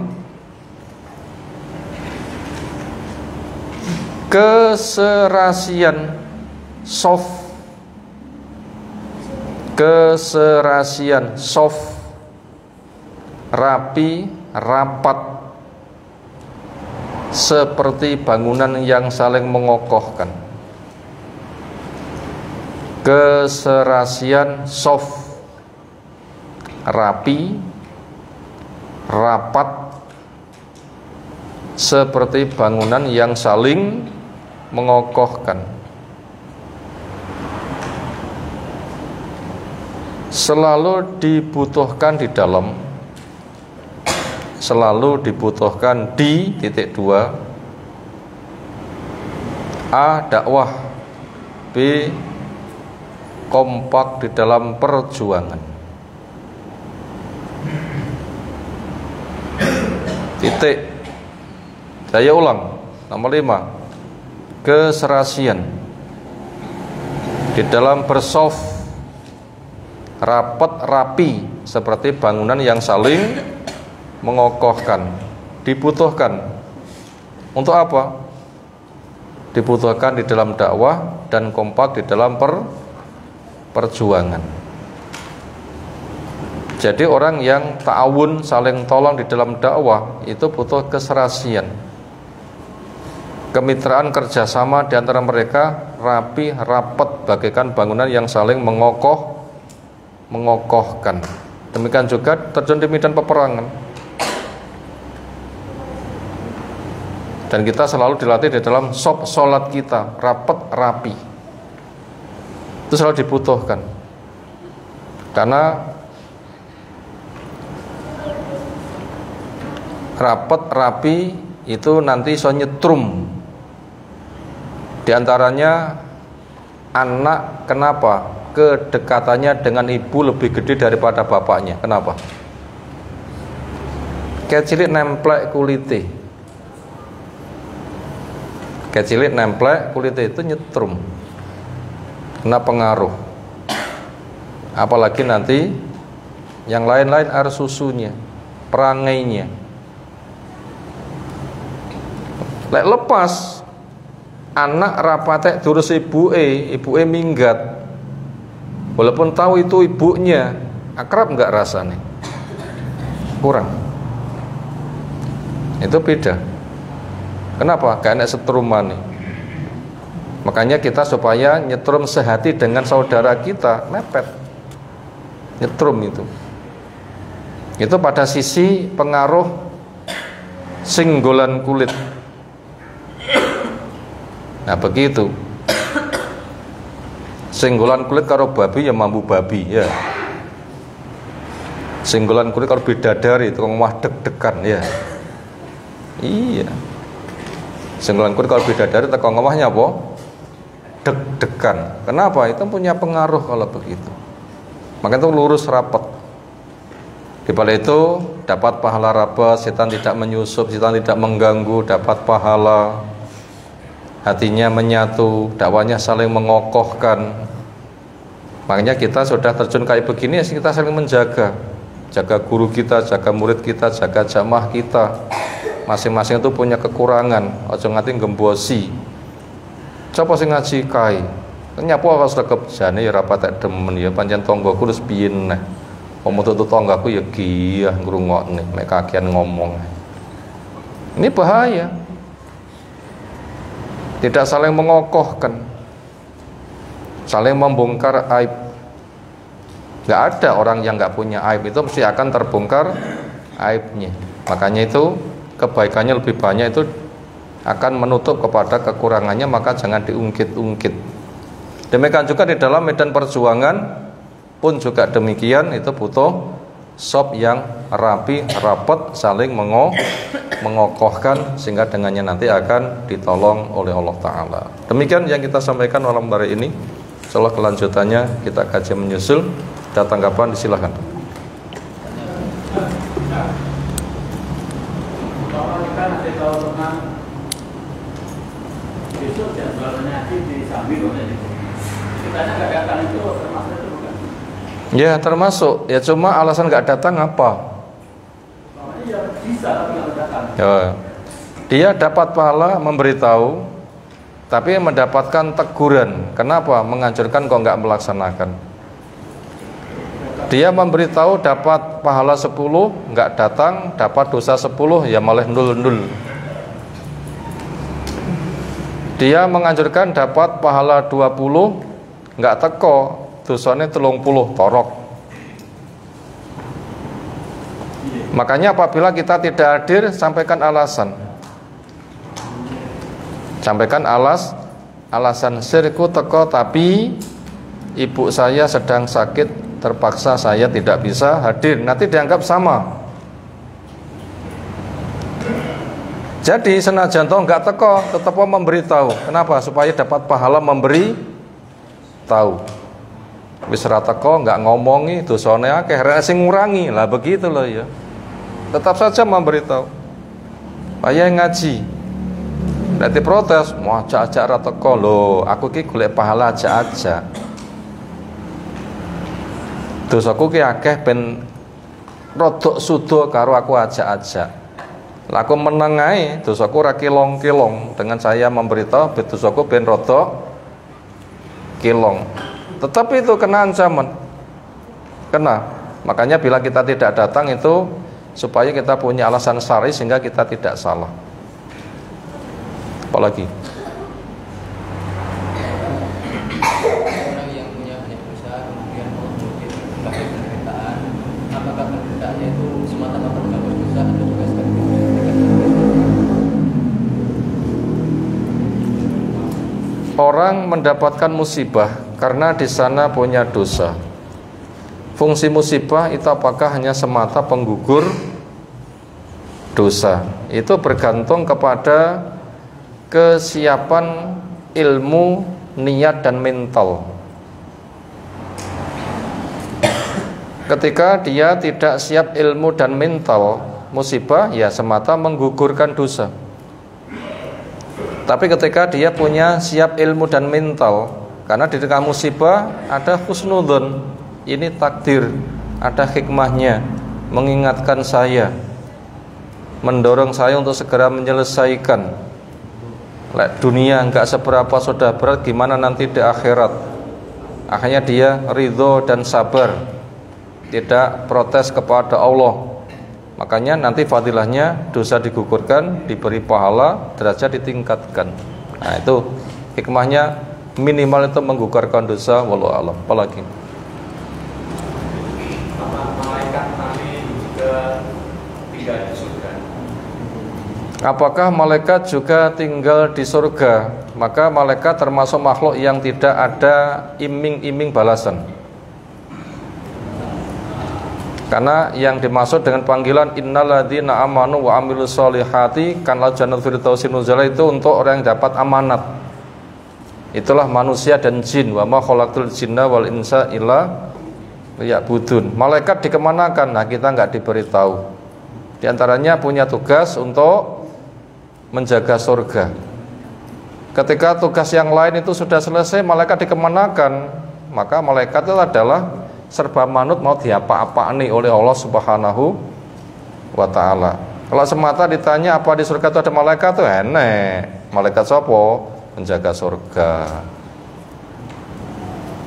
keserasian soft. Keserasian soft, rapi, rapat, seperti bangunan yang saling mengokohkan. Keserasian soft, rapi, rapat, seperti bangunan yang saling mengokohkan. Selalu dibutuhkan di dalam, selalu dibutuhkan di titik dua. A. Dakwah. B. Kompak di dalam perjuangan. Titik. Saya ulang. Nomor 5, keserasian di dalam bersoft, rapat, rapi, seperti bangunan yang saling mengokohkan. Dibutuhkan untuk apa? Dibutuhkan di dalam dakwah dan kompak di dalam perjuangan. Jadi orang yang ta'awun, saling tolong di dalam dakwah, itu butuh keserasian, kemitraan, kerjasama di antara mereka rapi, rapat, bagaikan bangunan yang saling mengokohkan. Demikian juga terjun di medan peperangan. Dan kita selalu dilatih di dalam sholat kita, rapat, rapi. Itu selalu dibutuhkan. Karena rapat, rapi itu nanti so nyetrum. Di antaranya anak, kenapa? Kedekatannya dengan ibu lebih gede daripada bapaknya. Kenapa? Kecilik nemplek kulite. Kecilik nemplek kulite itu nyetrum. Kena pengaruh. Apalagi nanti yang lain-lain air susunya, perangainya. Lek lepas anak rapatek durus ibuke minggat. Walaupun tahu itu ibunya, akrab enggak rasanya? Kurang. Itu beda. Kenapa? Gak enak setruman nih. Makanya kita supaya nyetrum sehati dengan saudara kita, mepet. Nyetrum itu. Itu pada sisi pengaruh singgolan kulit. Nah begitu. Singgolan kulit karo babi ya mampu babi ya. Singgolan kulit karo bidadari itu ngomah deg-degan ya. Iya. Singgolan kulit kalau bidadari teko ngomahnya apa? Deg-degan. Kenapa? Itu punya pengaruh kalau begitu. Maka itu lurus rapat. Di balik itu dapat pahala rapat, setan tidak menyusup, setan tidak mengganggu, dapat pahala. Hatinya menyatu, dakwanya saling mengokohkan. Makanya kita sudah terjun kayak begini, kita saling menjaga. Jaga guru kita, jaga murid kita, jaga jamaah kita. Masing-masing itu punya kekurangan. Ojo ngati gembosi. Coba sing ngaji kae. Nyapa kok sregep jane ya ora patek demen ya pancen tanggaku terus piye neh. Pemutuk tanggaku ya giyah ngrungokne mek kakean ngomong. Ini bahaya. Tidak saling mengokohkan, saling membongkar aib. Gak ada orang yang gak punya aib, itu mesti akan terbongkar aibnya. Makanya itu kebaikannya lebih banyak, itu akan menutup kepada kekurangannya, maka jangan diungkit-ungkit. Demikian juga di dalam medan perjuangan pun juga demikian, itu butuh sop yang rapi, rapat, saling mengokohkan, sehingga dengannya nanti akan ditolong oleh Allah Ta'ala. Demikian yang kita sampaikan malam hari ini. Insyaallah kelanjutannya kita kaji menyusul. Ada tanggapan, disilahkan. Kalau kita nanti tahu tentang besok jadwalnya di Sambil, kita nggak datang itu termasuk itu bukan? Ya termasuk, ya cuma alasan nggak datang apa? Ya bisa tapi nggak datang. Ya, dia dapat pahala memberitahu, tapi mendapatkan teguran. Kenapa? Menganjurkan kok nggak melaksanakan. Dia memberitahu dapat pahala 10, nggak datang, dapat dosa 10, ya malah 0. Dia menganjurkan dapat pahala 20, nggak teko, dosanya 30, torok. Makanya apabila kita tidak hadir, sampaikan alasan. Sampaikan alasan sirku teko tapi ibu saya sedang sakit, terpaksa saya tidak bisa hadir. Nanti dianggap sama. Jadi senajan toh nggak teko, tetap memberitahu. Kenapa? Supaya dapat pahala memberi tahu. Wis ra teko nggak ngomongi dosane akeh, rek sing ngurangi. Lah begitu loh ya. Tetap saja memberitahu. Saya ngaji. Nanti protes, mau ajak-ajak ra teko lho, aku ki golek pahala aja. Dosaku ki akeh ben rodok sudo karo aku ajak-ajak. Lah aku meneng ae, dosaku ra kilong-kilong dengan saya memberitahu dosaku ben rodok kilong. Tetapi itu kena ancaman. Kena. Makanya bila kita tidak datang itu supaya kita punya alasan syar'i sehingga kita tidak salah. Apalagi orang yang punya banyak usaha kemudian mungkin berakhir penderitaan, apakah penderitaannya itu semata-mata mengganggu usaha atau juga sekaligus orang mendapatkan musibah karena di sana punya dosa. Fungsi musibah itu apakah hanya semata penggugur dosa? Itu bergantung kepada kesiapan ilmu, niat dan mental. Ketika dia tidak siap ilmu dan mental, musibah ya semata menggugurkan dosa. Tapi ketika dia punya siap ilmu dan mental, karena di tengah musibah ada husnudzon, ini takdir, ada hikmahnya, mengingatkan saya, mendorong saya untuk segera menyelesaikan. Dunia enggak seberapa sudah berat, gimana nanti di akhirat. Akhirnya dia ridho dan sabar, tidak protes kepada Allah. Makanya nanti fadilahnya dosa digugurkan, diberi pahala, derajat ditingkatkan. Nah itu hikmahnya, minimal itu menggugurkan dosa. Wallahu a'lam. Apalagi malaikat nanti juga tinggal di surga. Apakah malaikat juga tinggal di surga? Maka malaikat termasuk makhluk yang tidak ada iming-iming balasan. Karena yang dimaksud dengan panggilan innalladzina amanu wa amilus solihati kanal jannat firdausi nuzula itu untuk orang yang dapat amanat. Itulah manusia dan jin. Wa ma khalaqtul jinna wal insa illa liya'budun. Malaikat dikemanakan? Nah kita nggak diberitahu. Di antaranya punya tugas untuk menjaga surga. Ketika tugas yang lain itu sudah selesai, malaikat dikemanakan? Maka malaikat itu adalah serba manut, mau diapa-apaan oleh Allah Subhanahu wa ta'ala. Kalau semata ditanya apa di surga itu ada malaikat, tuh enek. Malaikat sopo? Menjaga surga.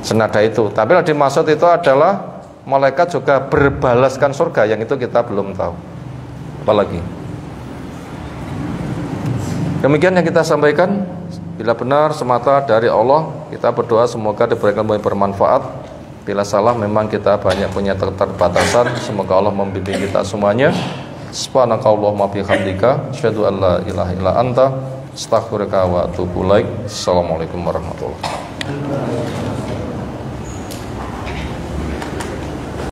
Senada itu. Tapi yang dimaksud itu adalah malaikat juga berbalaskan surga, yang itu kita belum tahu. Apalagi demikian yang kita sampaikan. Bila benar semata dari Allah, kita berdoa semoga diberikan ilmu yang bermanfaat. Bila salah memang kita banyak punya keterbatasan. Semoga Allah membimbing kita semuanya. Subhanakallahumma bihamdika asyhadu an la ilaha illa anta astaghfiruka wa atubu ilaik. Assalamualaikum warahmatullahi wabarakatuh.